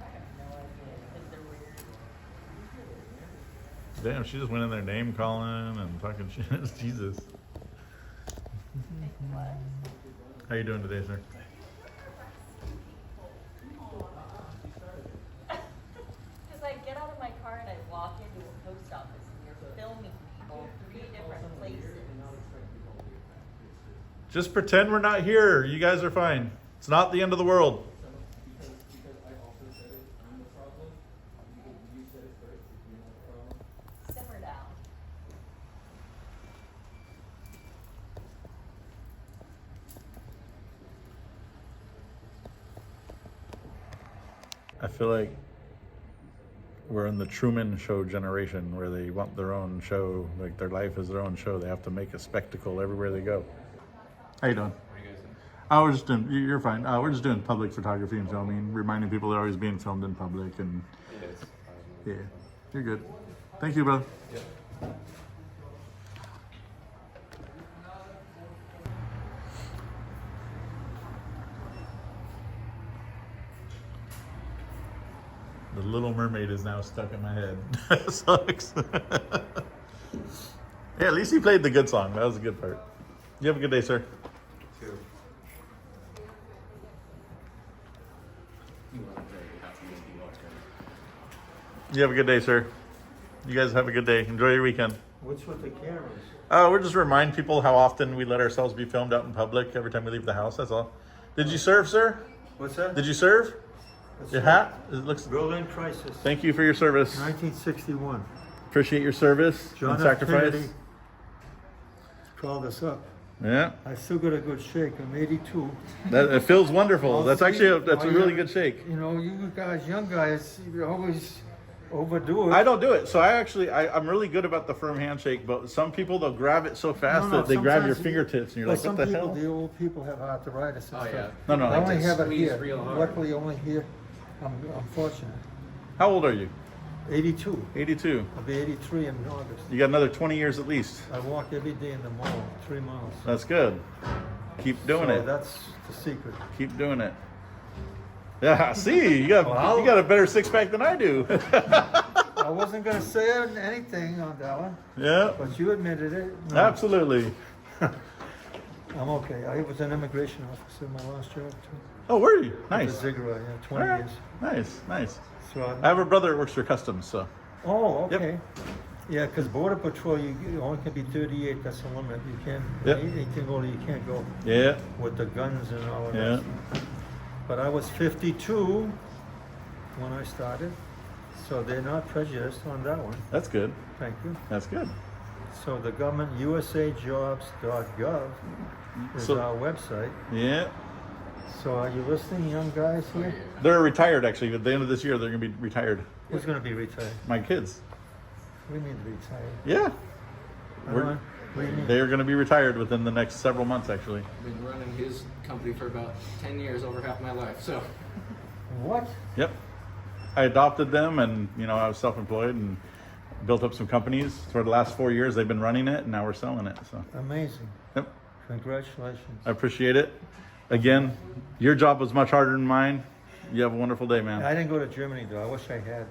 I have no idea. Because they're weird. Damn, she just went in there name calling and talking shit. Jesus. How you doing today, sir? Because I get out of my car and I walk into a post office and you're filming people 3 different places. Just pretend we're not here. You guys are fine. It's not the end of the world. Simmer down. I feel like we're in the Truman Show generation where they want their own show, like their life is their own show. They have to make a spectacle everywhere they go. How you doing? We're just doing, you're fine. We're just doing public photography and filming, reminding people they're always being filmed in public and yeah, you're good. Thank you, brother. The Little Mermaid is now stuck in my head. That sucks. Yeah, at least he played the good song. That was a good part. You have a good day, sir. You have a good day, sir. You guys have a good day. Enjoy your weekend. What's with the cameras? We're just remind people how often we let ourselves be filmed out in public every time we leave the house. That's all. Did you serve, sir? What's that? Did you serve? Your hat? It looks. Berlin Crisis. Thank you for your service. 1961. Appreciate your service John and F. sacrifice. Kennedy called us up. Yeah. I still got a good shake. I'm 82. That it feels wonderful. Well, That's see, actually that's a well, really you- good shake. You know, you guys, young guys, you always overdo it. I don't do it. So I'm really good about the firm handshake, but some people they'll grab it so fast that they grab your sometimes fingertips and you're well, like, what the some hell? people, the old people have arthritis and Oh, stuff. yeah. No, no, I like only to have it squeeze here. real hard. Luckily, only here. I'm fortunate. How old are you? 82. 82. I'll be 83 in August. You got another 20 years at least. I walk every day in the mall, 3 miles. That's good. Keep doing So it. that's the secret. Keep doing it. Yeah, see, you got a better six pack than I do. I wasn't going to say anything on that one. Yeah. But you admitted it. No. Absolutely. I'm okay. I was an immigration officer in my last job too. Oh, were you? At Nice. the Ziggurat, yeah, 20 All right. years. Nice, nice. So I have a brother that works for customs, so. Oh, Yep. okay. Yeah, because Border Patrol, you only can be 38. That's the limit. You can't. Yep. Anything older, you can't go. Yeah. With the guns and all of Yeah. that. But I was 52 when I started, so they're not prejudiced on that one. That's good. Thank you. That's good. So the government, usajobs.gov is So- our website. Yeah. So are you listening, young guys here? They're retired, actually. At the end of this year, they're going to be retired. Who's going to be retired? My kids. We need to retire. Yeah. What do you mean? They're going to be retired within the next several months, actually. I've been running his company for about 10 years, over half my life, so. What? Yep. I adopted them, and I was self-employed and built up some companies. For the last 4 years, they've been running it, and now we're selling it. So. Amazing. Yep. Congratulations. I appreciate it. Again, your job was much harder than mine. You have a wonderful day, man. I didn't go to Germany though. I wish I had.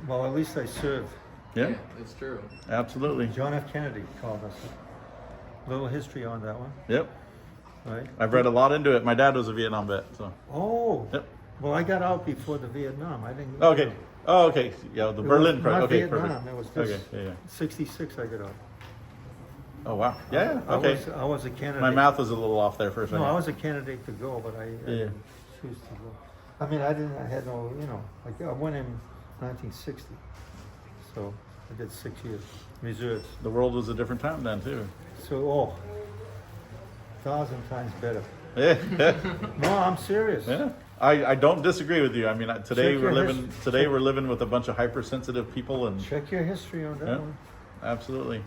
Well, at least I served. Yeah. It's true. Absolutely. John F. Kennedy called us. Little history on that one. Yep. Right. I've read a lot into it. My dad was a Vietnam vet, so. Oh. Yep. Well, I got out before the Vietnam. I didn't. Okay. Oh, okay. Yeah, the Berlin. Not Okay, Vietnam. perfect. It was this. Okay. Yeah. 66. I got out. Oh wow. Yeah. Okay. I was a candidate. My math was a little off there for a second. No, I was a candidate to go, but I didn't choose to go. I mean, I had no, like I went in 1960, so I did 6 years reserves. The world was a different time then too. So, 1,000 times better. Yeah. No, I'm serious. Yeah. I don't disagree with you. I mean, today Check we're your living we're living with a bunch of hypersensitive people, and check your history on that one. Absolutely.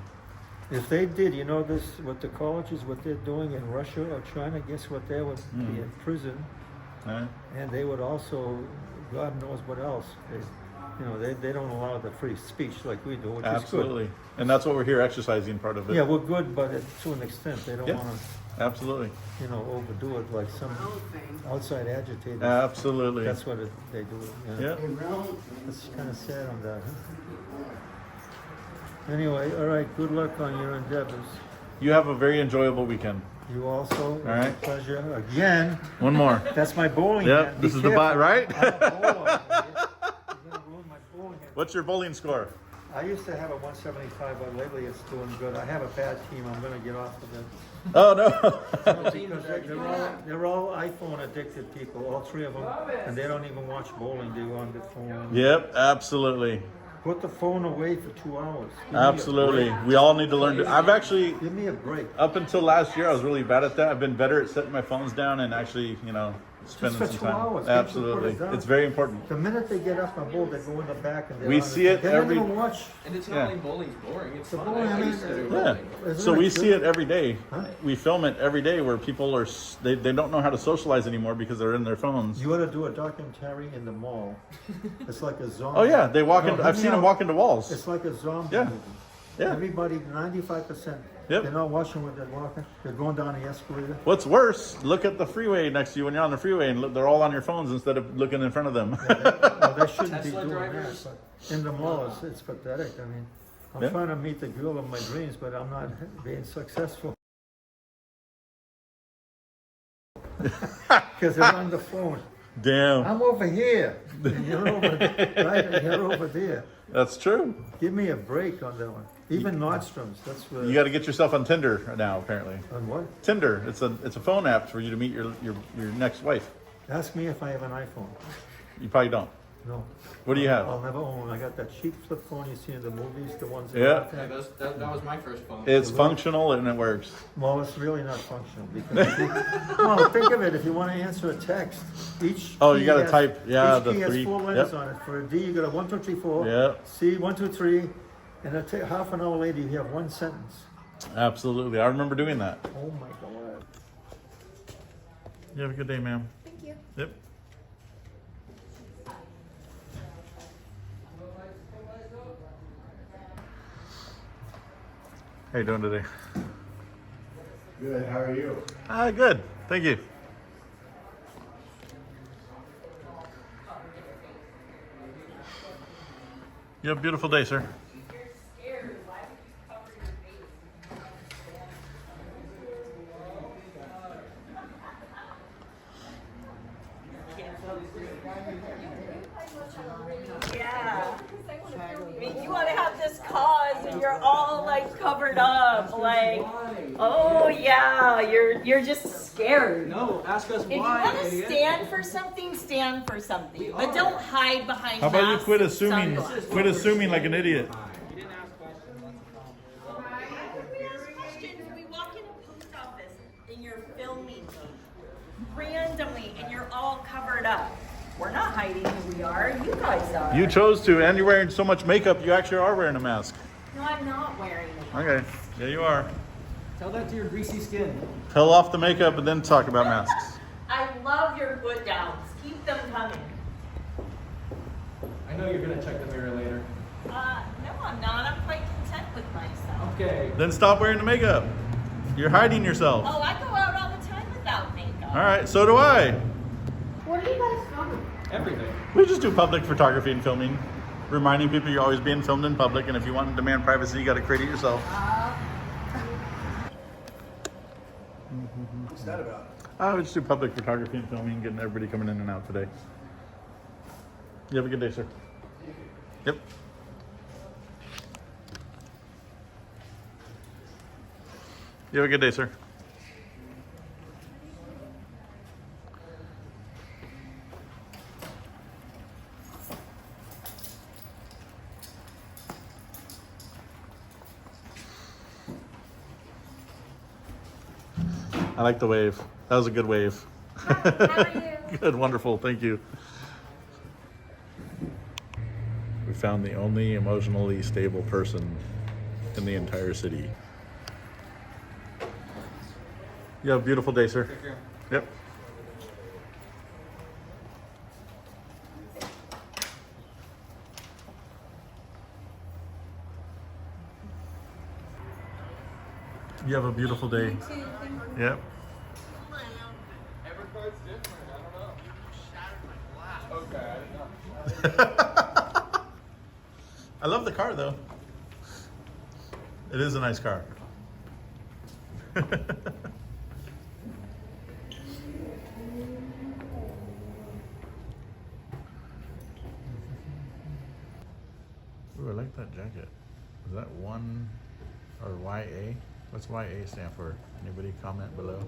If they did, this, what the colleges, what they're doing in Russia or China, guess what? They would be in prison, and they would also, God knows what else. They don't allow the free speech like we do, which Absolutely. is good. And that's what we're here exercising, part of it. Yeah, we're good, but to an extent, they don't want to. Absolutely. Overdo it like some outside agitators. Absolutely. That's what they do. Yeah. It's kind of sad on that. Anyway, all right. Good luck on your endeavors. You have a very enjoyable weekend. You also. All right. Pleasure again. One more. That's my bowling. Yep. This is the bot, right? Bowling. What's your bowling score? I used to have a 175, but lately it's doing good. I have a bad team. I'm going to get off of it. Oh no. Because they're all iPhone addicted people, all three of them, and they don't even watch bowling. They go on the phone. Yep. Absolutely. Put the phone away for 2 hours. Absolutely. We all need to learn to. I've actually. Give me a break. Up until last year, I was really bad at that. I've been better at setting my phones down and actually, spending Just for some 2 time. hours. Absolutely. It's very important. The minute they get up and bowl, they go in the back and We see it every. They don't watch. And it's not like bowling's boring. It's fun. bowling, I used to do Yeah. bowling. So we see it every day. We film it every day where people are they don't know how to socialize anymore because they're in their phones. You ought to do a documentary in the mall. It's like a zombie. Oh yeah, they walk into. I've seen them walk into walls. It's like a zombie Yeah. movie. Yeah. Everybody, 95%. Yep. They're not watching when they're walking. They're going down the escalator. What's worse? Look at the freeway next to you when you're on the freeway, and look, they're all on your phones instead of looking in front of them. They shouldn't be Tesla doing drivers. that. But in the mall, it's pathetic. I mean, I'm trying to meet the girl of my dreams, but I'm not being successful. Because they're on the phone. Damn. I'm over here. And you're over there. Right? And you're over there. That's true. Give me a break on that one. Even Nordstrom's. That's where. You got to get yourself on Tinder now, apparently. On what? Tinder. It's a phone app for you to meet your next wife. Ask me if I have an iPhone. You probably don't. No. What do you have? I'll never own. I got that cheap flip phone you see in the movies, the ones. Yeah. That was my first phone. It's functional and it works. Well, it's really not functional because well, think of it. If you want to answer a text, each Oh, you key got to has- type. Yeah, each the key has three. 4 letters Yep. on it. For a D, you got a 1, 2, 3, 4. Yep. C, 1, 2, 3, and it'll take half an hour later. You have one sentence. Absolutely. I remember doing that. Oh my God. You have a good day, ma'am. Thank you. Yep. How you doing today? Good, how are you? Good. Thank you. You have a beautiful day, sir. Yeah. I mean, you want to have this cause and you're all like covered up, like, oh yeah, you're just scared. No, ask us If you why. want to stand for something, stand for something, but don't hide behind. How about you masks quit and assuming? sunglasses. Quit assuming like an idiot. We walk in a post office and you're filming me. we are. You guys are. You chose to, and you're wearing so much makeup, you actually are wearing a mask. No, I'm not wearing it. Okay, yeah, you are. Tell that to your greasy skin. Peel off the makeup and then talk about masks. I love your put downs. Keep them coming. I know you're gonna check the mirror later. No, I'm not. I'm quite content with myself. Okay. Then stop wearing the makeup. You're hiding yourself. Oh, I go out all the time without makeup. All right, so do I. What are you guys filming? Everything. We just do public photography and filming, reminding people you're always being filmed in public, and if you want to demand privacy, you got to create it yourself. What's that about? We just do public photography and filming, getting everybody coming in and out today. You have a good day, sir. Yep. You have a good day, sir. I like the wave. That was a good wave. How are you? Good, wonderful, thank you. We found the only emotionally stable person in the entire city. You have a beautiful day, sir. Take care. Yep. You have a beautiful day. Yep. Every card's different. I don't know. You shattered my glass. Okay, I didn't know. I love the car, though. It is a nice car. Ooh, I like that jacket. Is that 1 or YA? What's YA stand for? Anybody comment below?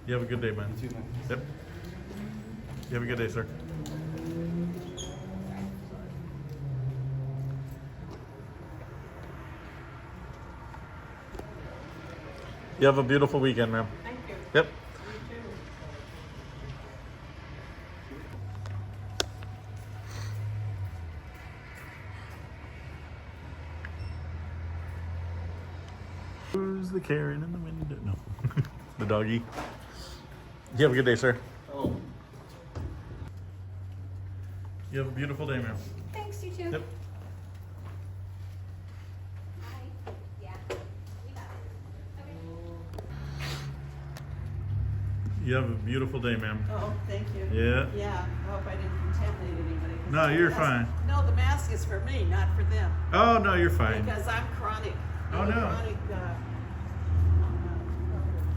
You have a good day, man. You too, man. Yep. You have a good day, sir. You have a beautiful weekend, ma'am. Thank you. Yep. Who's the Karen in the window? No. The doggy. You have a good day, sir. Oh. You have a beautiful day, ma'am. Thanks, you too. Yep. You have a beautiful day, ma'am. Oh, thank you. Yeah. Yeah, I hope I didn't contaminate anybody. 'Cause No, the you're mask- fine. No, the mask is for me, not for them. Oh, no, you're fine. Because I'm chronic. Oh, no. Chronic,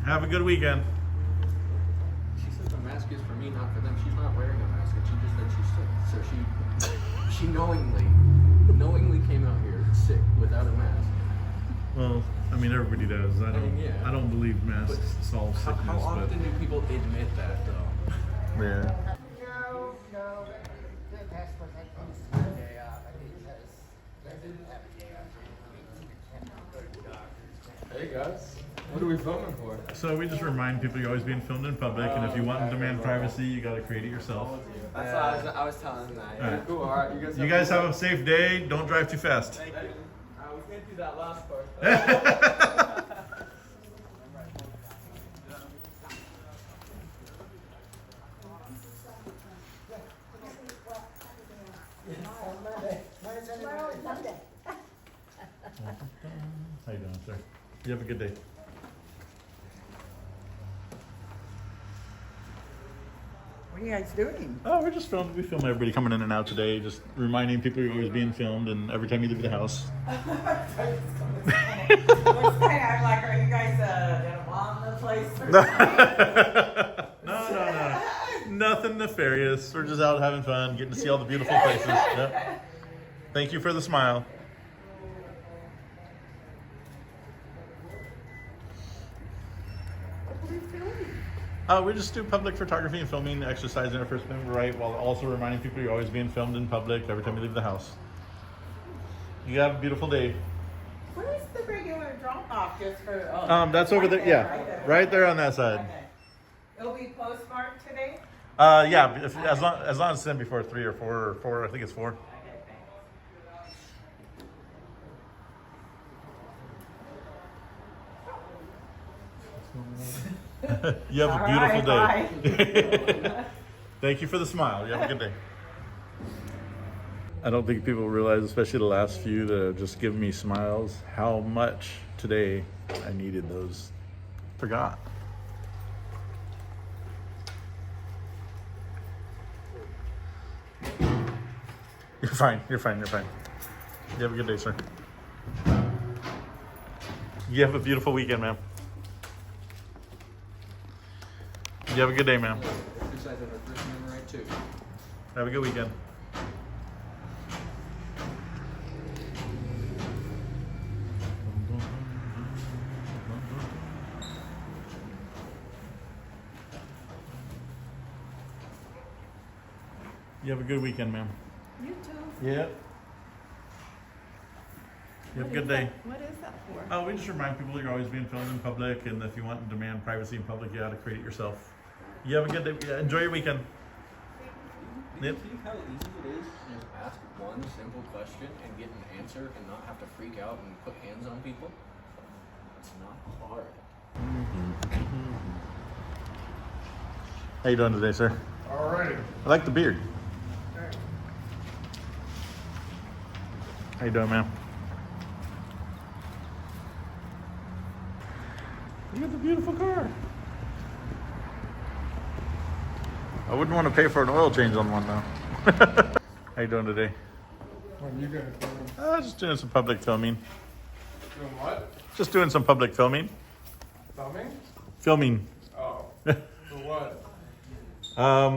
Have a good weekend. She says the mask is for me, not for them. She's not wearing a mask, and she just said she's sick. So she knowingly came out here sick without a mask. Well, I mean, everybody does. I don't. yeah. I don't believe masks solve sickness. How often do people admit that, though? Yeah. Hey guys, what are we filming for? So we just remind people you're always being filmed in public, and if you want to demand privacy, you got to create it yourself. That's what I was telling them that. All right. Cool, alright, You guys have a safe day. Don't drive too fast. We can't do that last part. How you doing, sir? You have a good day. What are you guys doing? Oh, we're just filming. We film everybody coming in and out today, just reminding people you're always being filmed, and every time you leave the house. What's that? I'm like, are you guys gonna bomb the place or something? No. Nothing nefarious. We're just out having fun, getting to see all the beautiful places. Yep. Thank you for the smile. We just do public photography and filming, exercising our First Amendment right, while also reminding people you're always being filmed in public every time you leave the house. You have a beautiful day. Where's the regular drop off just for? That's over there. Yeah, right there on that side. Okay. It'll be postmarked today. Yeah, as long as it's in before 3 or 4 or 4. I think it's 4. You have a beautiful day. Thank you for the smile. You have a good day. I don't think people realize, especially the last few that have just given me smiles, how much today I needed those. Forgot. You're fine. You're fine. You're fine. You have a good day, sir. You have a beautiful weekend, ma'am. You have a good day, ma'am. Exercise our First Amendment right too. Have a good weekend. You have a good weekend, ma'am. You too. Yeah. You have a good day. What is that for? Oh, we just remind people you're always being filmed in public, and if you want to demand privacy in public, you got to create it yourself. You have a good day. Yeah, enjoy your weekend. Yep. See how easy it is to just ask one simple question and get an answer and not have to freak out and put hands on people? It's not hard. How you doing today, sir? All right. I like the beard. How you doing, ma'am? You got the beautiful car. I wouldn't want to pay for an oil change on one, though. How you doing today? What are you doing? Just doing some public filming. Doing what? Just doing some public filming. Filming? Filming. Oh. For what?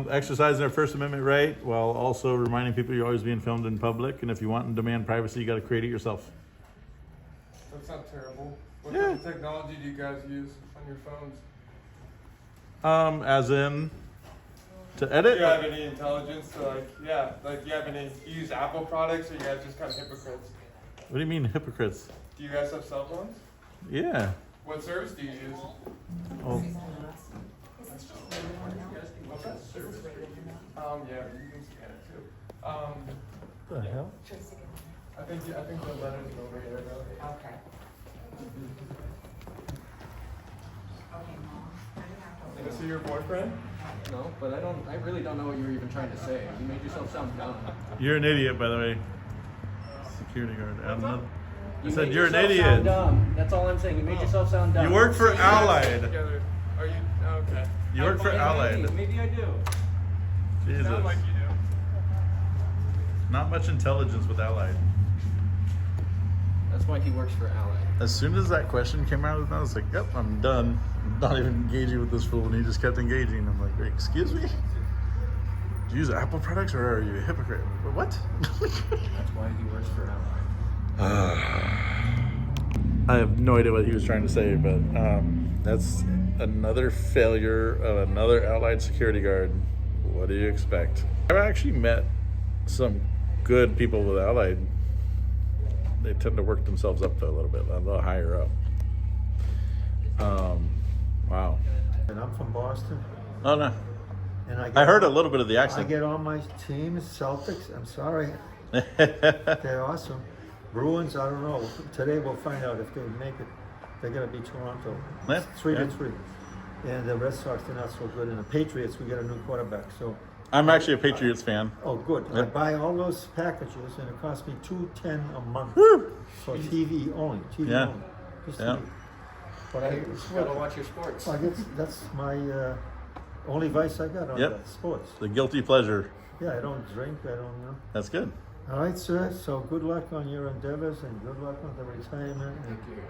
Exercising our First Amendment right, while also reminding people you're always being filmed in public, and if you want and demand privacy, you got to create it yourself. That's not terrible. What Yeah. kind of technology do you guys use on your phones? As in to edit. Do you have any intelligence to you use Apple products, or you guys just kind of hypocrites? What do you mean hypocrites? Do you guys have cell phones? Yeah. What service do you use? Oh. What's that service? Yeah, you can scan it too. What the hell? I think the letter's over here though. Okay. Is he your boyfriend? No, but I really don't know what you were even trying to say. You made yourself sound dumb. You're an idiot, by the way. Security guard. I said made you're an yourself idiot. Sound dumb. That's all I'm saying. You made yourself sound dumb. You work for Allied. Together. Are you okay? You work for Allied. Maybe I do. Jesus. Sound like you do. Not much intelligence with Allied. That's why he works for Allied. As soon as that question came out of his mouth, I was like, yep, I'm done. I'm not even engaging with this fool. And he just kept engaging. I'm like, wait, excuse me? Do you use Apple products or are you a hypocrite? What? That's why he works for Allied. I have no idea what he was trying to say, but that's another failure of another Allied security guard. What do you expect? I've actually met some good people with Allied. They tend to work themselves up though a little higher up. Wow. And I'm from Boston. Oh no. And I heard a little bit of the I accent. get all my teams, Celtics, I'm sorry. They're awesome. Bruins, I don't know. Today we'll find out if they make it. They're going to be Toronto. Yeah, 3-3. And the Red Sox, they're not so good. And the Patriots, we got a new quarterback. So I'm actually a Patriots fan. Oh, good. Yep. I buy all those packages, and it costs me $2.10 a month for TV only. TV Yeah. only. Just Yeah. TV. But I gotta watch your sports. I guess that's my only vice I got on Yep. that, sports. The guilty pleasure. Yeah, I don't drink. I don't know. That's good. All right, sir. So good luck on your endeavors, and good luck on the retirement. Thank you.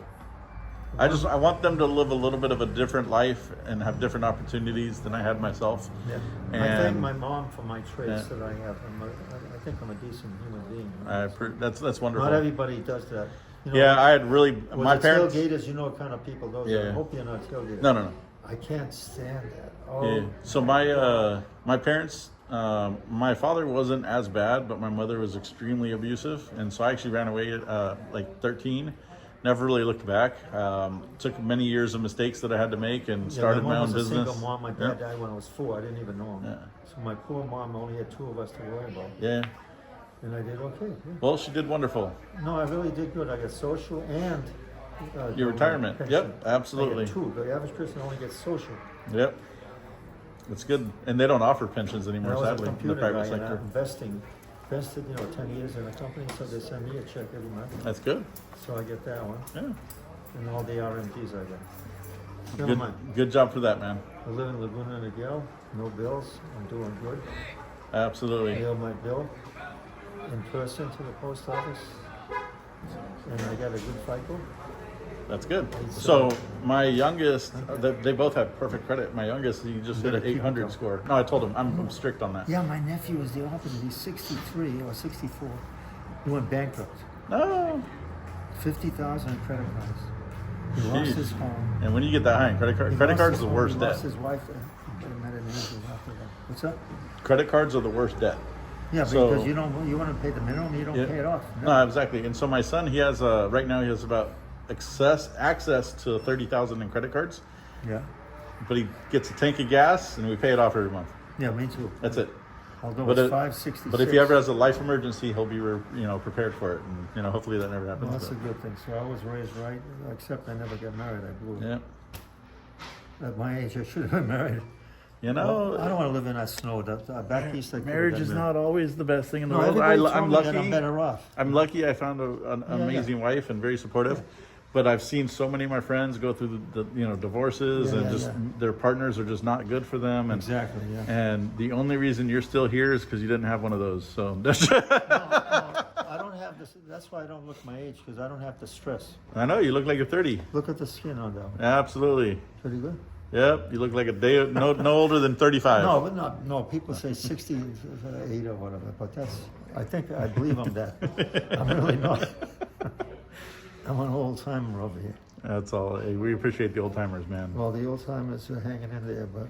I want them to live a little bit of a different life and have different opportunities than I had myself. Yeah. And I thank my mom for my traits Yeah. that I have. I think I'm a decent human being. That's wonderful. Not everybody does that. You know, Yeah, I had really with my the parents. tailgaters, you know what kind of people those are. Yeah. I hope you're not tailgaters. No. I can't stand that. Yeah. So my parents, my father wasn't as bad, but my mother was extremely abusive, and so I actually ran away at like 13. Never really looked back. Took many years of mistakes that I had to make, and started my own business. My mom was a single mom. My dad died when I was 4. I didn't even know him. Yeah. So my poor mom only had 2 of us to worry about. Yeah. And I did okay. Yeah. Well, she did wonderful. No, I really did good. I got social and your retirement. Pension. Yep, absolutely. I got 2. The average person only gets social. Yep. It's good, and they don't offer pensions anymore, and I was sadly, a in the computer private guy, and sector. invested, 10 years in a company, so they send me a check every month. That's good. So I get that one. Yeah. And all the RMDs I get. Never mind. Good job for that, man. I live in Laguna Niguel, no bills. I'm doing good. Absolutely. I owe my bill in person to the post office, and I got a good FICO. That's good. So my youngest, they both have perfect credit. My youngest, he just hit an 800 score. No, I told him I'm strict on that. Yeah, my nephew is the opposite. He's 63 or 64. He went bankrupt. No. 50,000 in credit cards. He lost his home. And when you get that high in credit cards is the worst he debt. Lost his wife. Met an angel after that. What's up? Credit cards are the worst debt. Yeah, so, because you want to pay the minimum, you don't pay it off. No, exactly. And so my son, he has right now he has about access to 30,000 in credit cards. Yeah. But he gets a tank of gas, and we pay it off every month. Yeah, me too. That's it. Although it's $5.66. But if he ever has a life emergency, he'll be prepared for it, and hopefully that never happens. Well, that's a good thing. So I was raised right, except I never got married. I blew it. Yeah. At my age, I should have been married. You know, I don't want to live in that snow. Back east, marriage is not always the best thing in the world. I'm I'm lucky. I'm better off. I'm lucky. I found an amazing wife and very supportive. But I've seen so many of my friends go through the divorces their partners are just not good for them. And, exactly. Yeah. And the only reason you're still here is because you didn't have one of those. So no, I don't have this. That's why I don't look my age, because I don't have the stress. I know you look like you're 30. Look at the skin on that one. Absolutely. Pretty good. Yep, you look like a day no older than 35. No, but no. People say 68 or whatever, but I think I believe I'm that. I'm really not. I'm an old timer over here. That's all. Hey, we appreciate the old timers, man. Well, the old timers are hanging in there, but.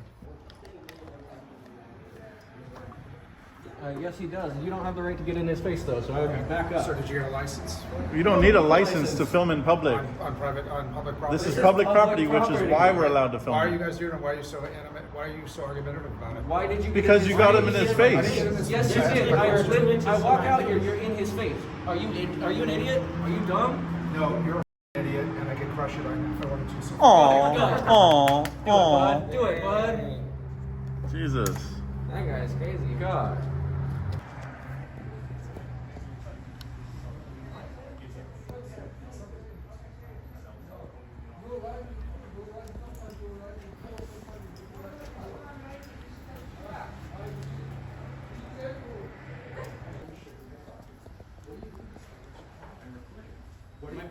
Yes, he does. You don't have the right to get in his face, though, so I would back up. Sir, did you get a license? You don't need a license to film in public. On public property? This is public property, which is why we're allowed to film. Why are you guys doing it? Why are you so animate? Why are you so argumentative about it? Why did you? Because you got him in his face. Yes, you did. I walk out here. You're in his face. Are you an idiot? Are you dumb? No, you're an idiot, and I can crush it if I wanted to. So Do it, bud. Jesus. That guy's crazy. God.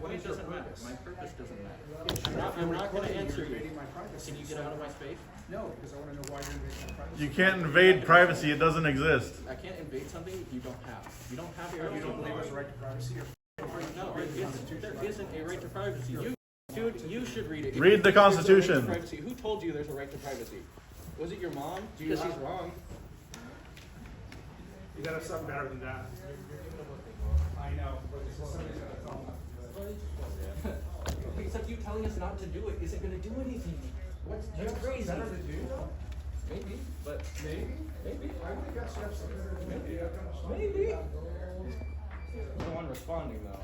It doesn't matter. My purpose doesn't matter. I'm not going to answer you. Can you get out of my space? No, because I want to know why you're invading my privacy. You can't invade privacy. It doesn't exist. I can't invade something you don't have. You don't have You don't believe there's a right to privacy? No, there isn't a right to privacy. You should read it. Read the Constitution. Who told you there's a right to privacy? Was it your mom? Because she's wrong. You gotta have something better than that. I know, but somebody's gotta tell them. Except you telling us not to do it isn't going to do anything. That's crazy. Better to do? Maybe, but maybe. I would have got steps maybe. No one responding though.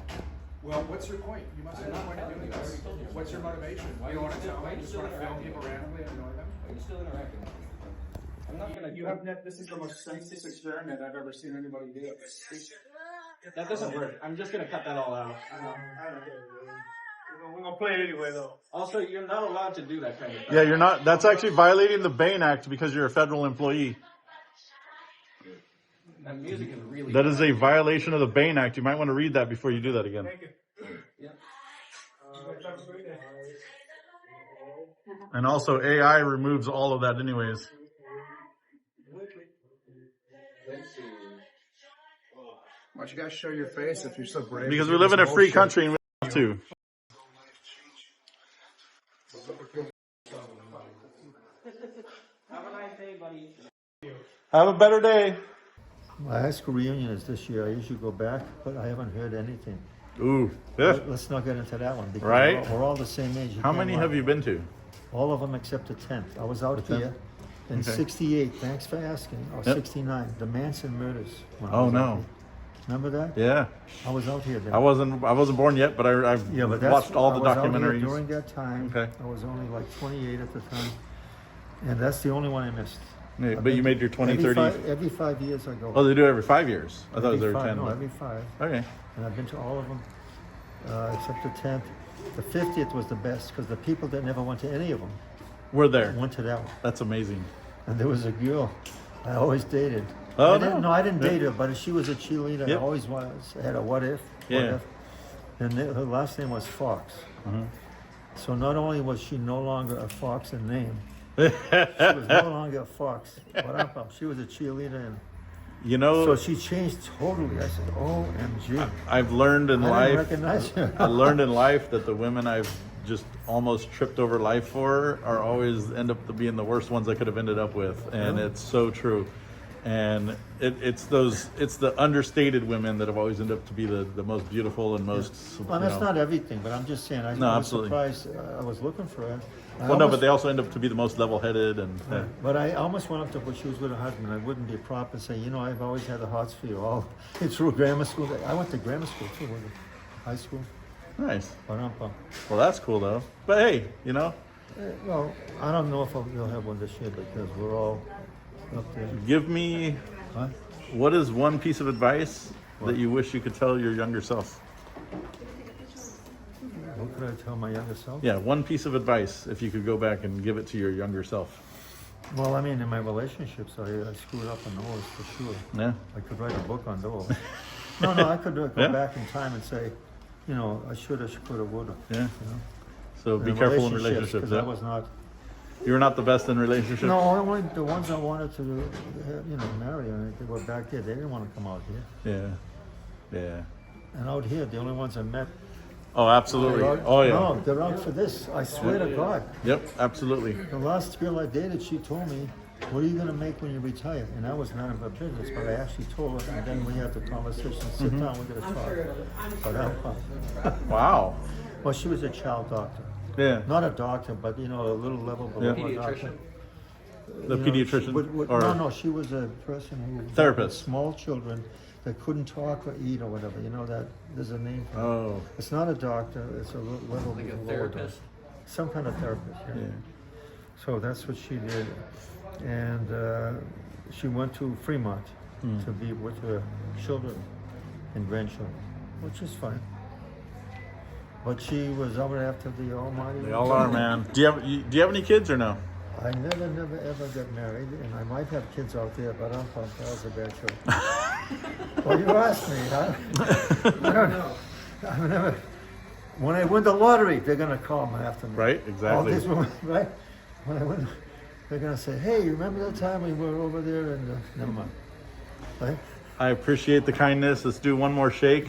Well, what's your point? You must have a point of doing this. What's your motivation? You don't want to tell me? You just want to film people randomly and annoy them? Are you still interacting? I'm not gonna. You have this is the most senseless experiment I've ever seen anybody do. That doesn't work. I'm just gonna cut that all out. I don't care. We're gonna play it anyway, though. Also, you're not allowed to do that kind of thing. Yeah, you're not. That's actually violating the Bain Act because you're a federal employee. That music is really. That is a violation of the Bain Act. You might want to read that before you do that again. Thank you. Yeah. And also, AI removes all of that, anyways. Why don't you guys show your face if you're so brave? Because we live in a free country and we have to. Have a better day. My high school reunion is this year. I usually go back, but I haven't heard anything. Ooh, yeah. Let's not get into that one. Because Right? we're all the same age. How many have you been to? All of them except the 10th. I was out The 10th? here in Okay. 68. Thanks for asking. Or Yep. 69. The Manson murders. when I Oh was out no. here. Remember that? Yeah. I was out here then. I wasn't born yet, but I've Yeah, but that's, watched all the I was out here documentaries. during that time. Okay. I was only like 28 at the time. And that's the only one I missed. Yeah, I've but been you made your 20, 30. Every 5 years I go. Oh, they do it every 5 years. I thought it was every 10. No, every 5. Okay. And I've been to all of them, except the 10th. The 50th was the best because the people that never went to any of them We're there. went to that one. That's amazing. And there was a girl I always dated. Oh, I didn't, no. I didn't Yeah. date her, but she was a cheerleader. Yep. I always was. I had a what if. Yeah. And her last name was Fox. Uh-huh. So not only was she no longer a Fox in name, she was no longer a Fox. She was a cheerleader. And You know, so she changed totally. I said, OMG. I've learned in I life. didn't recognize her. I learned in life that the women I've just almost tripped over life for are always end up being the worst ones I could have ended up with, and Yeah. it's so true. And it's the understated women that have always ended up to be the most beautiful and most. Well, you that's know. not everything, but I'm just saying. I No, was absolutely. surprised. I was looking for her. Well, no, but they also end up to be the most level-headed and. But I almost went up to her. She was with her husband. I wouldn't be proper and say, I've always had the hearts for you all through grammar school. I went to grammar school too, wasn't it? High school. Nice. Ba-dum-bum. Well, that's cool though. But hey, Well, I don't know if we'll have one this year because we're all up there. give me. Huh? What is one piece of advice that you wish you could tell your younger self? What could I tell my younger self? Yeah, one piece of advice if you could go back and give it to your younger self. Well, I mean, in my relationships, I screwed up on those for sure. Yeah. I could write a book on those. No, I could go Yeah. back in time and say, I shoulda, coulda, woulda. Yeah. So be careful in relationships. 'cause I was not. You were not the best in relationships? No, only the ones I wanted to, marry. They were back there. They didn't want to come out here. Yeah. And out here, the only ones I met. Oh, absolutely. They're out, Oh, yeah. No, they're out for this. I swear to God. Yep, absolutely. The last girl I dated, she told me, "What are you going to make when you retire?" And that was none of her business, but I actually told her, and then we had the conversation. Sit down, we're going to talk. But Wow. Well, she was a child doctor. Yeah. Not a doctor, but a little level below Yeah. a doctor. The pediatrician? Or No, she was a person who Therapist. small children that couldn't talk or eat or whatever. That there's a name for it. Oh. It's not a doctor. It's a level Like a below therapist? Some kind of therapist. Yeah. So that's what she did, and she went to Fremont to be with her children and grandchildren, which is fine. But she was out after the Almighty. They all are, man. Do you have any kids or no? I never ever got married, and I might have kids out there, but that was a bad choice. Well, you asked me, huh? I don't know. I've never. When I win the lottery, they're gonna call me after me. Right, exactly. All these women, right? When I win, they're gonna say, "Hey, you remember that time we were over there?" And never mind. Right? I appreciate the kindness. Let's do one more shake.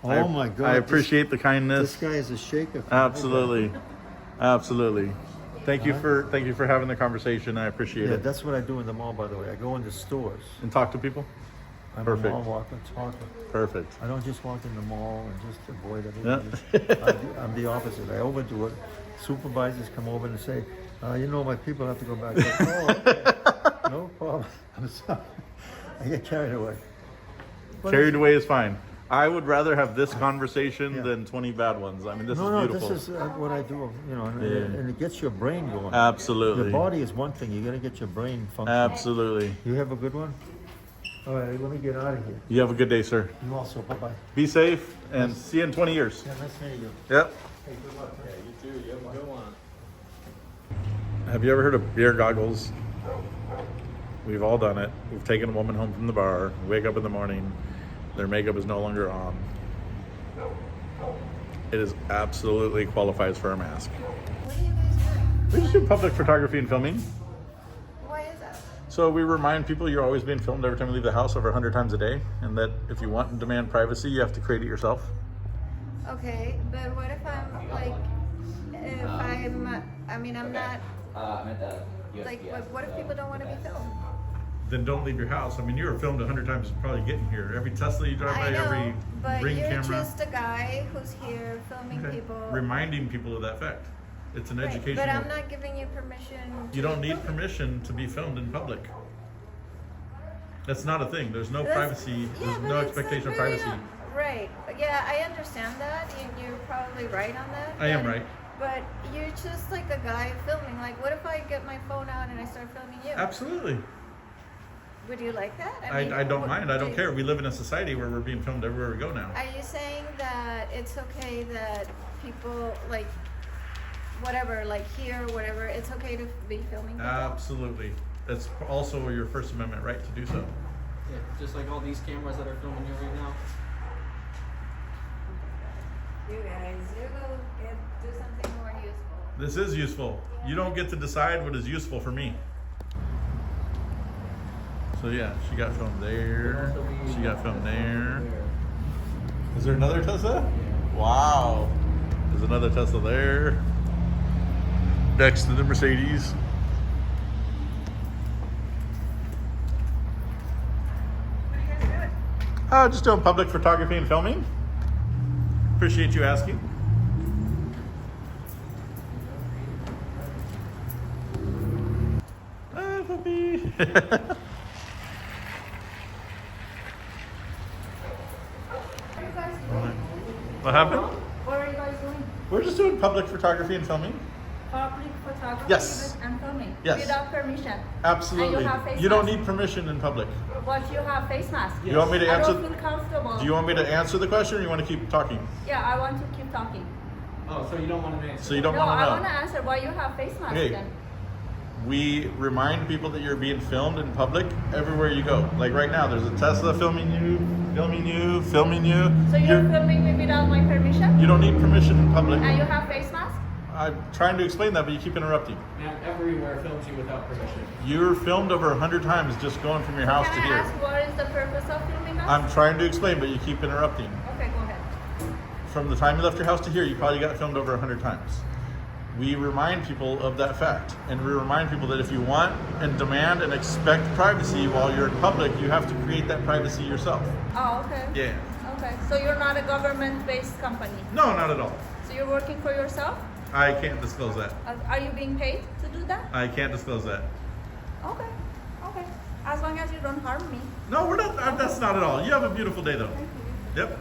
Oh my God! I appreciate the kindness. This guy is a shaker. Absolutely. Absolutely. Thank you for having the conversation. I appreciate Yeah, it. that's what I do in the mall, by the way. I go into stores. And talk to people? I'm Perfect. a mall walker, talker. Perfect. I don't just walk in the mall and just avoid everything. I'm the opposite. I overdo it. Supervisors come over and say, my people have to go back. Like, okay. No problem. I'm sorry. I get carried away. But Carried away is fine. I would rather have this conversation than 20 bad ones. I mean, this is beautiful. This is what I do, and it gets your brain going. Absolutely. Your body is one thing. You got to get your brain functioning. Absolutely. You have a good one? All right, let me get out of here. You have a good day, sir. You also. Bye-bye. Be safe and see you in 20 years. Yeah, nice meeting you. Yep. Hey, good luck. Yeah, you too. You have a good one. Have you ever heard of beer goggles? We've all done it. We've taken a woman home from the bar, wake up in the morning, their makeup is no longer on. It is absolutely qualifies for a mask. What do you guys do? We just do public photography and filming. Why is that? So we remind people you're always being filmed every time you leave the house over 100 times a day, and that if you want and demand privacy, you have to create it yourself. Okay, but what if I'm I'm not. Like, what if people don't want to be filmed? then don't leave your house. I mean, you were filmed 100 times probably getting here. Every Tesla you drive by, every ring you're camera. just a guy who's here filming people. Reminding people of that fact. It's an educational. But I'm not giving you permission. You don't need permission to be filmed in public. That's not a thing. There's no privacy. There's no expectation of privacy. Right. Yeah, I understand that, and you're probably right on that. I am right. But you're just like a guy filming. Like, what if I get my phone out and I start filming you? Absolutely. Would you like that? I don't mind. I don't care. We live in a society where we're being filmed everywhere we go now. Are you saying that it's okay that people, like, whatever, like here, whatever, it's okay to be filming people? Absolutely. That's also your First Amendment right to do so. Yeah, just like all these cameras that are filming you right now. You guys, you go do something more useful. This is useful. You don't get to decide what is useful for me. So yeah, she got filmed there. She got filmed there. Is there another Tesla? Wow. There's another Tesla there. Next to the Mercedes. Just doing public photography and filming. Appreciate you asking. Puppy. What happened? What are you guys doing? We're just doing public photography and filming. Public photography Yes. and filming? Yes. Without permission? Absolutely. And you have face You don't mask? need permission in public. But you have face mask? You want me to answer? I don't feel comfortable. Do you want me to answer the question or you want to keep talking? Yeah, I want to keep talking. Oh, so you don't want to answer? So you don't no, want to know? I want to answer why you have face mask Okay. then. We remind people that you're being filmed in public everywhere you go. Like right now, there's a Tesla filming you, filming you, filming you. So you're filming me without my permission? You don't need permission in public. And you have face mask? I'm trying to explain that, but you keep interrupting. Man, everywhere films you without permission. You're filmed over 100 times just going from your house to Can I here. ask what is the purpose of filming us? I'm trying to explain, but you keep interrupting. Okay, go ahead. From the time you left your house to here, you probably got filmed over 100 times. We remind people of that fact. And we remind people that if you want and demand and expect privacy while you're in public, you have to create that privacy yourself. Oh, okay. Yeah. Okay, so you're not a government-based company? No, not at all. So you're working for yourself? I can't disclose that. Are you being paid to do that? I can't disclose that. Okay, okay. As long as you don't harm me. No, we're not. That's not at all. You have a beautiful day, though. Thank you. Yep.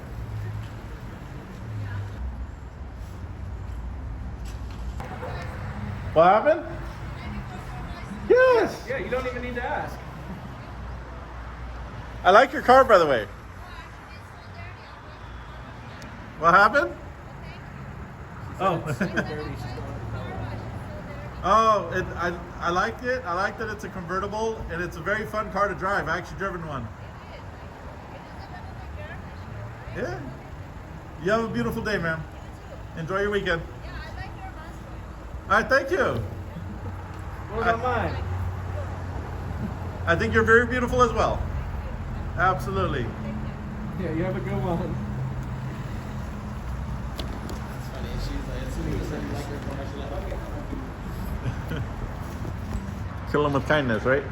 What happened? Yes. Yeah, you don't even need to ask. I like your car, by the way. What happened? Oh. Oh, I liked it. I like that it's a convertible, and it's a very fun car to drive. I actually driven one. Yeah. You have a beautiful day, ma'am. Enjoy your weekend. All right, thank you. What about mine? I think you're very beautiful as well. Absolutely. Yeah, you have a good one. That's funny. She's like, as soon as you said you like her car, she's like, okay. Kill them with kindness, right?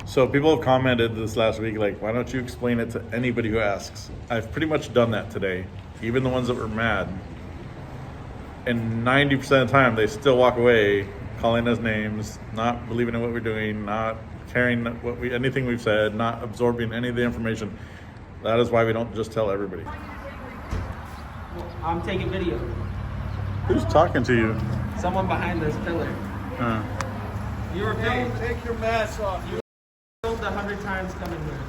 So people have commented this last week, like, why don't you explain it to anybody who asks? I've pretty much done that today, even the ones that were mad. And 90% of the time, they still walk away calling us names, not believing in what we're doing, not caring anything we've said, not absorbing any of the information. That is why we don't just tell everybody. I'm taking video. Who's talking to you? Someone behind this pillar. You were paid. Take your mask off. You filmed 100 times coming here.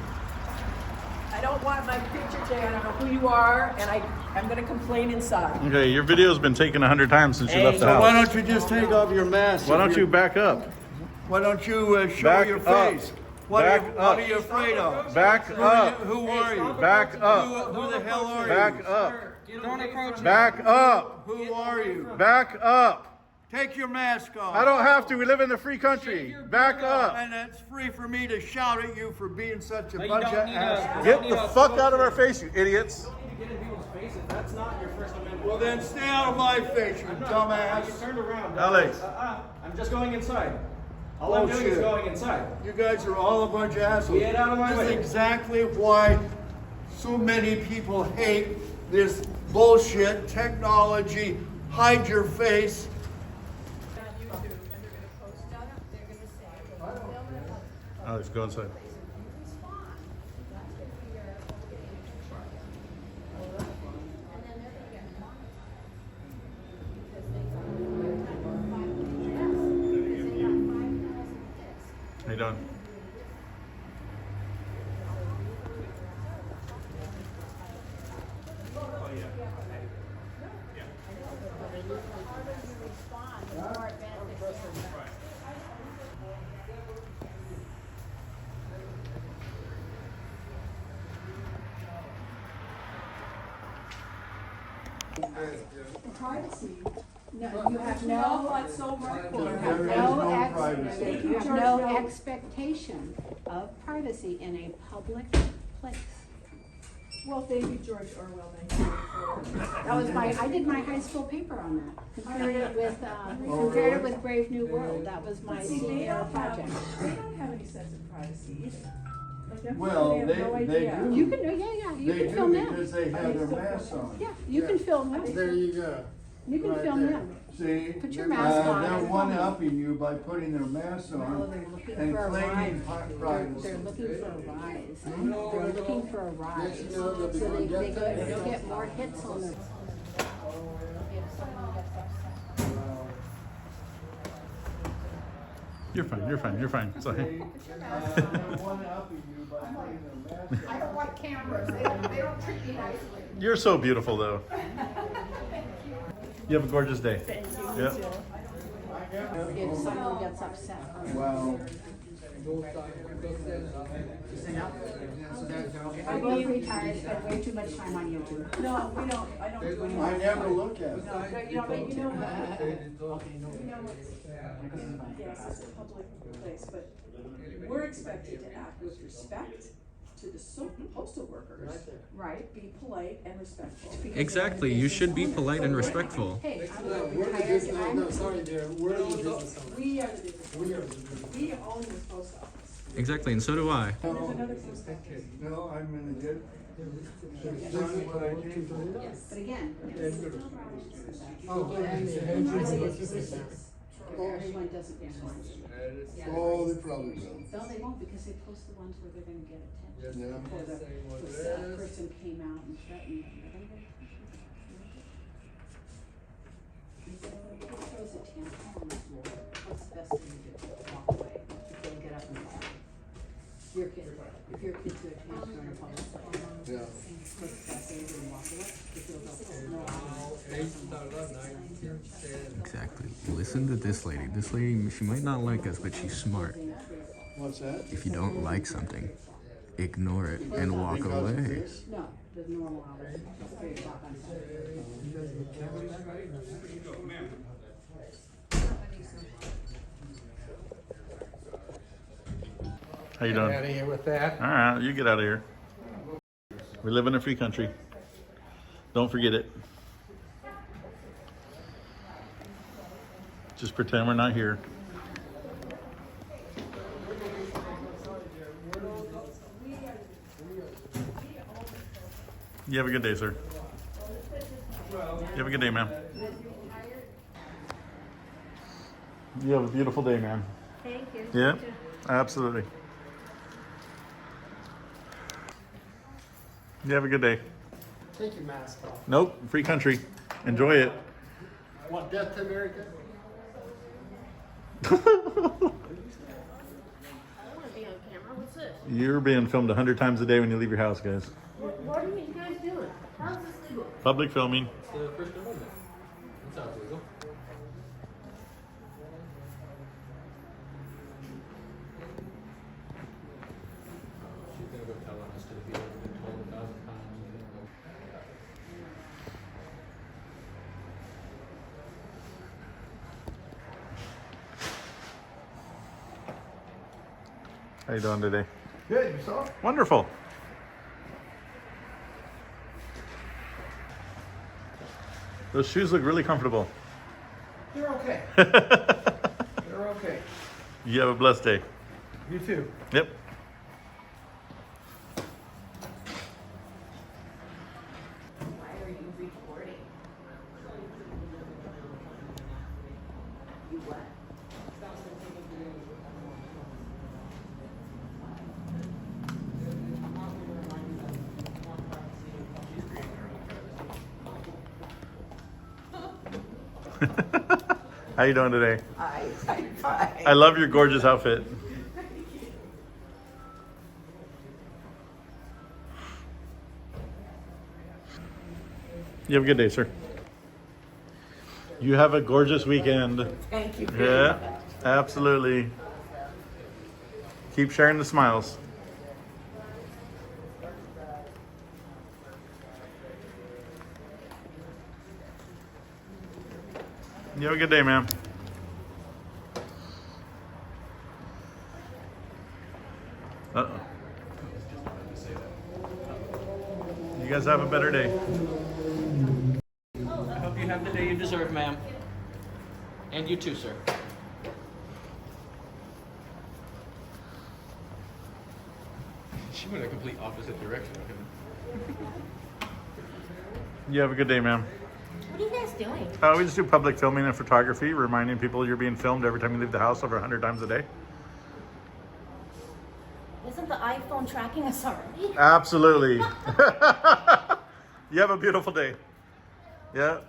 I don't want my picture taken. I don't know who you are, and I'm going to complain inside. Okay, your video's been taken 100 times since you left the So house. why don't you just take off your mask? Why don't you back up? Why don't you show Back your up. face? What are you afraid of? Back up. Who are you? Back up. Who the hell are you? Back up. Don't approach me. Back up. Who are you? Back up. Take your mask off. I don't have to. We live in a free country. Back up. And it's free for me to shout at you for being such a No, you bunch of don't need to- assholes. Get the fuck out of our face, you idiots. You don't need to get in people's faces. That's not your First Amendment. Well, then stay out of my face, you I'm not. dumbass. You turned around. Alex. I'm just going inside. All I'm doing is going inside. You guys are all a bunch of assholes. Get out of my This way. is exactly why so many people hate this bullshit technology. Hide your face. Alex, go inside. How you doing? Privacy. No, you have no, There is no privacy. you have no expectation of privacy in a public place. Well, thank you, George Orwell, 1984. That was I did my high school paper on that. Compared it with Brave New World. That was my senior project. They don't have any sense of privacy either. Like, Well, they have no they idea. do. You can, yeah, you They can do film them. because they have their masks on. Yeah, you can film them. There you go. You can Right film there. them. See? Put your mask on They're and film one-upping you by putting their masks No, on they're looking and for a rise. claiming privacy. They're looking for a rise. They're looking for a rise. So they'll get more hits on them. You're fine, you're fine, you're fine. It's okay. They're one-upping you by putting their masks on. I don't like cameras. They don't treat me nicely. You're so beautiful, though. You have a gorgeous day. Thank you. Yep. If someone gets upset. Wow. I both retired, spent way too much time on YouTube. No, we don't, I don't do any. I never look at it. No, you don't make Yes, it's a public place, but we're expected to act with respect to the postal workers. Right. Be polite and respectful. Exactly. You should be polite and respectful. Hey, I'm retired. Sorry, dear. We're the business owners. We are the business owners. We own this post office. Exactly, and so do I. There's another post office. No, I'm gonna get, this is what I came for. Yes, but again. Everyone doesn't respond. Oh, they probably will. No, they won't, because they post the ones where they're gonna get attention. Yeah. Before the person came out and threatened them. They're gonna get attention. If it throws a tantrum, what's the best thing to do? Walk away. Don't get up and walk. Your kid, if your kid threw a tantrum in a public place. Yeah. What's the best thing to do? Walk away. If you'll go, Exactly. Listen to this lady. This lady, she might not like us, but she's smart. What's that? If you don't like something, ignore it and walk away. no, the normal hours. 3 o'clock on Saturday. How you doing? Get out of here with that. All right, you get out of here. We live in a free country. Don't forget it. Just pretend we're not here. You have a good day, sir. You have a good day, ma'am. You have a beautiful day, ma'am. Thank you. Yeah, absolutely. You have a good day. Take your mask off. Nope, free country. Enjoy it. Want death to America? I don't want to be on camera. What's this? You're being filmed 100 times a day when you leave your house, guys. What are you guys doing? How is this legal? Public filming. It's the First Amendment. That sounds legal. She's gonna go tell on us to the people who've been told 1,000 times. How you doing today? Good, yourself? Wonderful. Those shoes look really comfortable. They're okay. They're okay. You have a blessed day. You too. Yep. Why are you recording? You what? How you doing today? I'm fine. I love your gorgeous outfit. You have a good day, sir. You have a gorgeous weekend. Thank you very much. Absolutely. Keep sharing the smiles. You have a good day, ma'am. Uh-oh. You guys have a better day. I hope you have the day you deserve, ma'am. And you too, sir. She went a complete opposite direction of him. You have a good day, ma'am. What are you guys doing? We just do public filming and photography, reminding people you're being filmed every time you leave the house over 100 times a day. Isn't the iPhone tracking us already? Absolutely. You have a beautiful day. Yeah.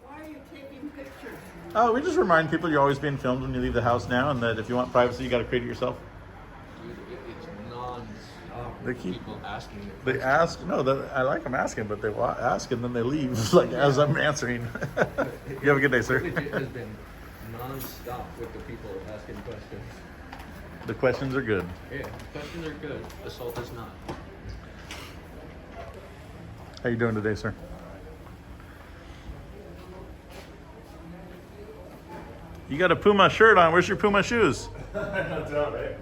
Why are you taking pictures? Oh, we just remind people you're always being filmed when you leave the house now, and that if you want privacy, you got to create it yourself. It's non-stop. They keep people asking. They ask. No, I like them asking, but they ask and then they leave, like as I'm answering. You have a good day, sir. It has been non-stop with the people asking questions. The questions are good. Yeah, questions are good. Assault is not. How you doing today, sir? You got a Puma shirt on. Where's your Puma shoes? That's all right.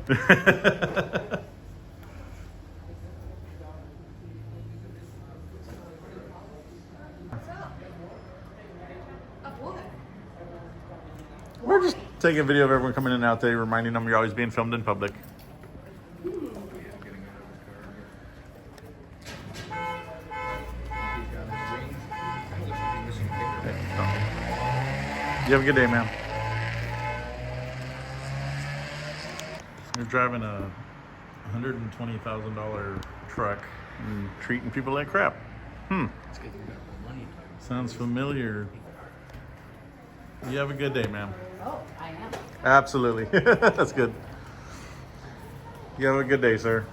We're just taking a video of everyone coming in and out there, reminding them you're always being filmed in public. You have a good day, ma'am. You're driving a $120,000 truck and treating people like crap. Sounds familiar. You have a good day, ma'am. Oh, I am. Absolutely. That's good. You have a good day, sir.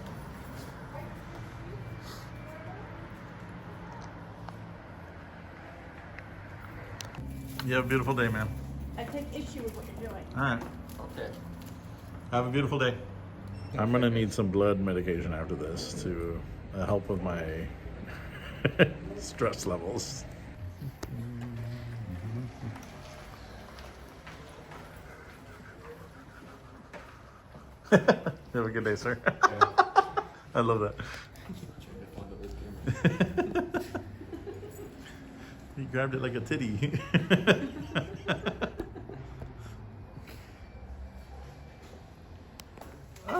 You have a beautiful day, ma'am. I take issue with what you're doing. All right. Okay. Have a beautiful day. I'm going to need some blood medication after this to help with my stress levels. Have a good day, sir. I love that. He grabbed it like a titty.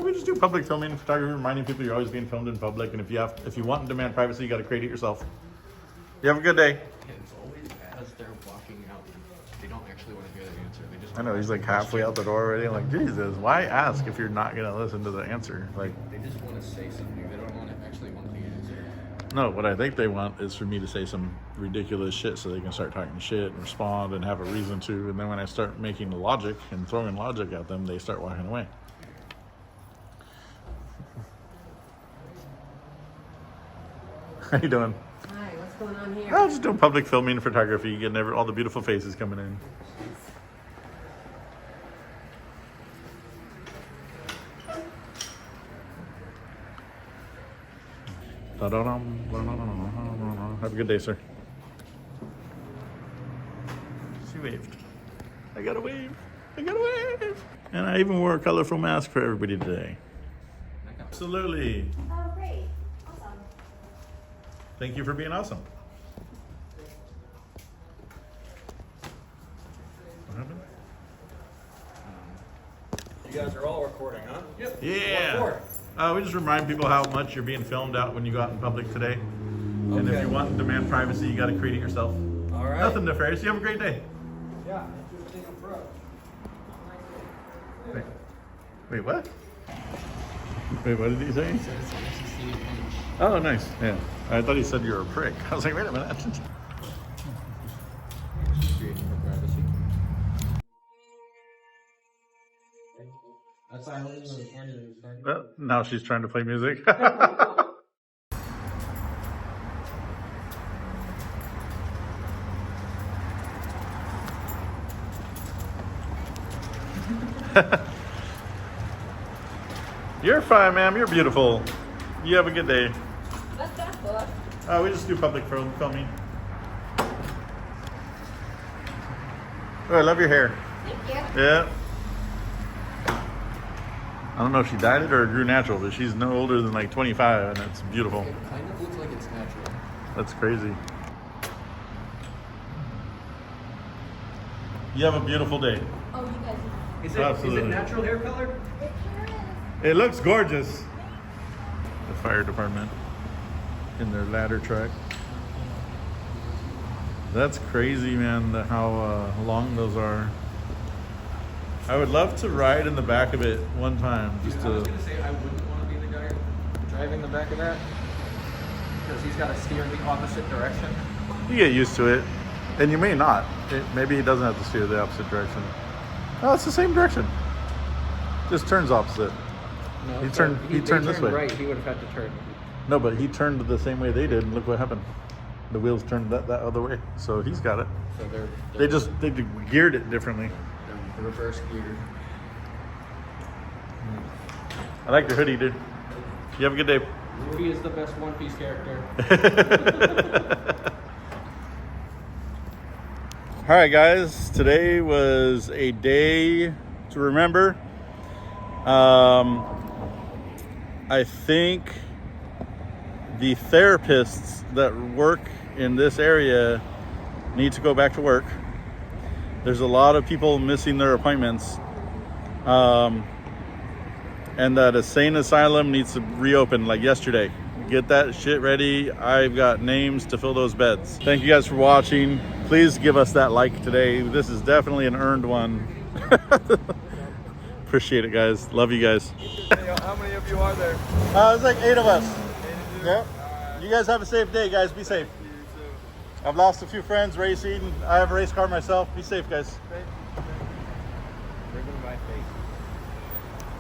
We just do public filming and photography, reminding people you're always being filmed in public, and if you want and demand privacy, you got to create it yourself. You have a good day. It's always as they're walking out. They don't actually want to hear the answer. They just. I know he's like halfway out the door already. I'm like, Jesus, why ask if you're not gonna listen to the answer? Like, They just want to say something. They don't want to actually want the answer. no, what I think they want is for me to say some ridiculous shit so they can start talking shit and respond and have a reason to. And then when I start making logic and throwing logic at them, they start walking away. How you doing? Hi, what's going on here? I'm just doing public filming and photography, getting all the beautiful faces coming in. Have a good day, sir. She waved. I got a wave. I got a wave. And I even wore a colorful mask for everybody today. Absolutely. Oh, great. Awesome. Thank you for being awesome. What happened? guys are all recording, huh? Yep. Yeah. We just remind people how much you're being filmed out when you go out in public today. And if you want to demand privacy, you got to create it yourself. All right. Nothing nefarious. You have a great day. Yeah, interesting approach. Wait, what? Wait, what did he say? Oh, nice. Yeah. I thought he said you were a prick. I was like, wait a minute. Well, now she's trying to play music. You're fine, ma'am. You're beautiful. You have a good day. What's that for? We just do public filming. Oh, I love your hair. Thank you. Yeah. I don't know if she dyed it or it grew natural, but she's no older than like 25, and it's beautiful. It kind of looks like it's natural. That's crazy. You have a beautiful day. Oh, you guys. Is it natural hair color? It looks gorgeous. The fire department in their ladder truck. That's crazy, man, how long those are. I would love to ride in the back of it one time. Just I was going to say I wouldn't want to be the guy driving the back of that because he's got to steer in the opposite direction. You get used to it, and you may not. Maybe he doesn't have to steer the opposite direction. Oh, it's the same direction. Just turns opposite. No, he turned this way. Right, he would have had to turn. No, but he turned the same way they did, and look what happened. The wheels turned that other way, so he's got it. So they geared it differently. They're reverse geared. I like your hoodie, dude. You have a good day. Rudy is the best One Piece character. All right, guys. Today was a day to remember. I think the therapists that work in this area need to go back to work. There's a lot of people missing their appointments. And that insane asylum needs to reopen like yesterday. Get that shit ready. I've got names to fill those beds. Thank you guys for watching. Please give us that like today. This is definitely an earned one. Appreciate it, guys. Love you guys. How many of you are there? It's like 8 of us. Yep. You guys have a safe day, guys. Be safe. I've lost a few friends racing. I have a race car myself. Be safe, guys.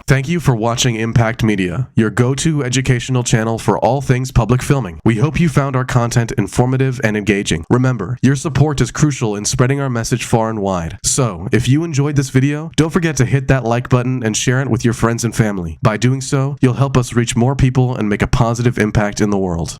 Thank you for watching Impact Media, your go-to educational channel for all things public filming. We hope you found our content informative and engaging. Remember, your support is crucial in spreading our message far and wide. So, if you enjoyed this video, don't forget to hit that like button and share it with your friends and family. By doing so, you'll help us reach more people and make a positive impact in the world.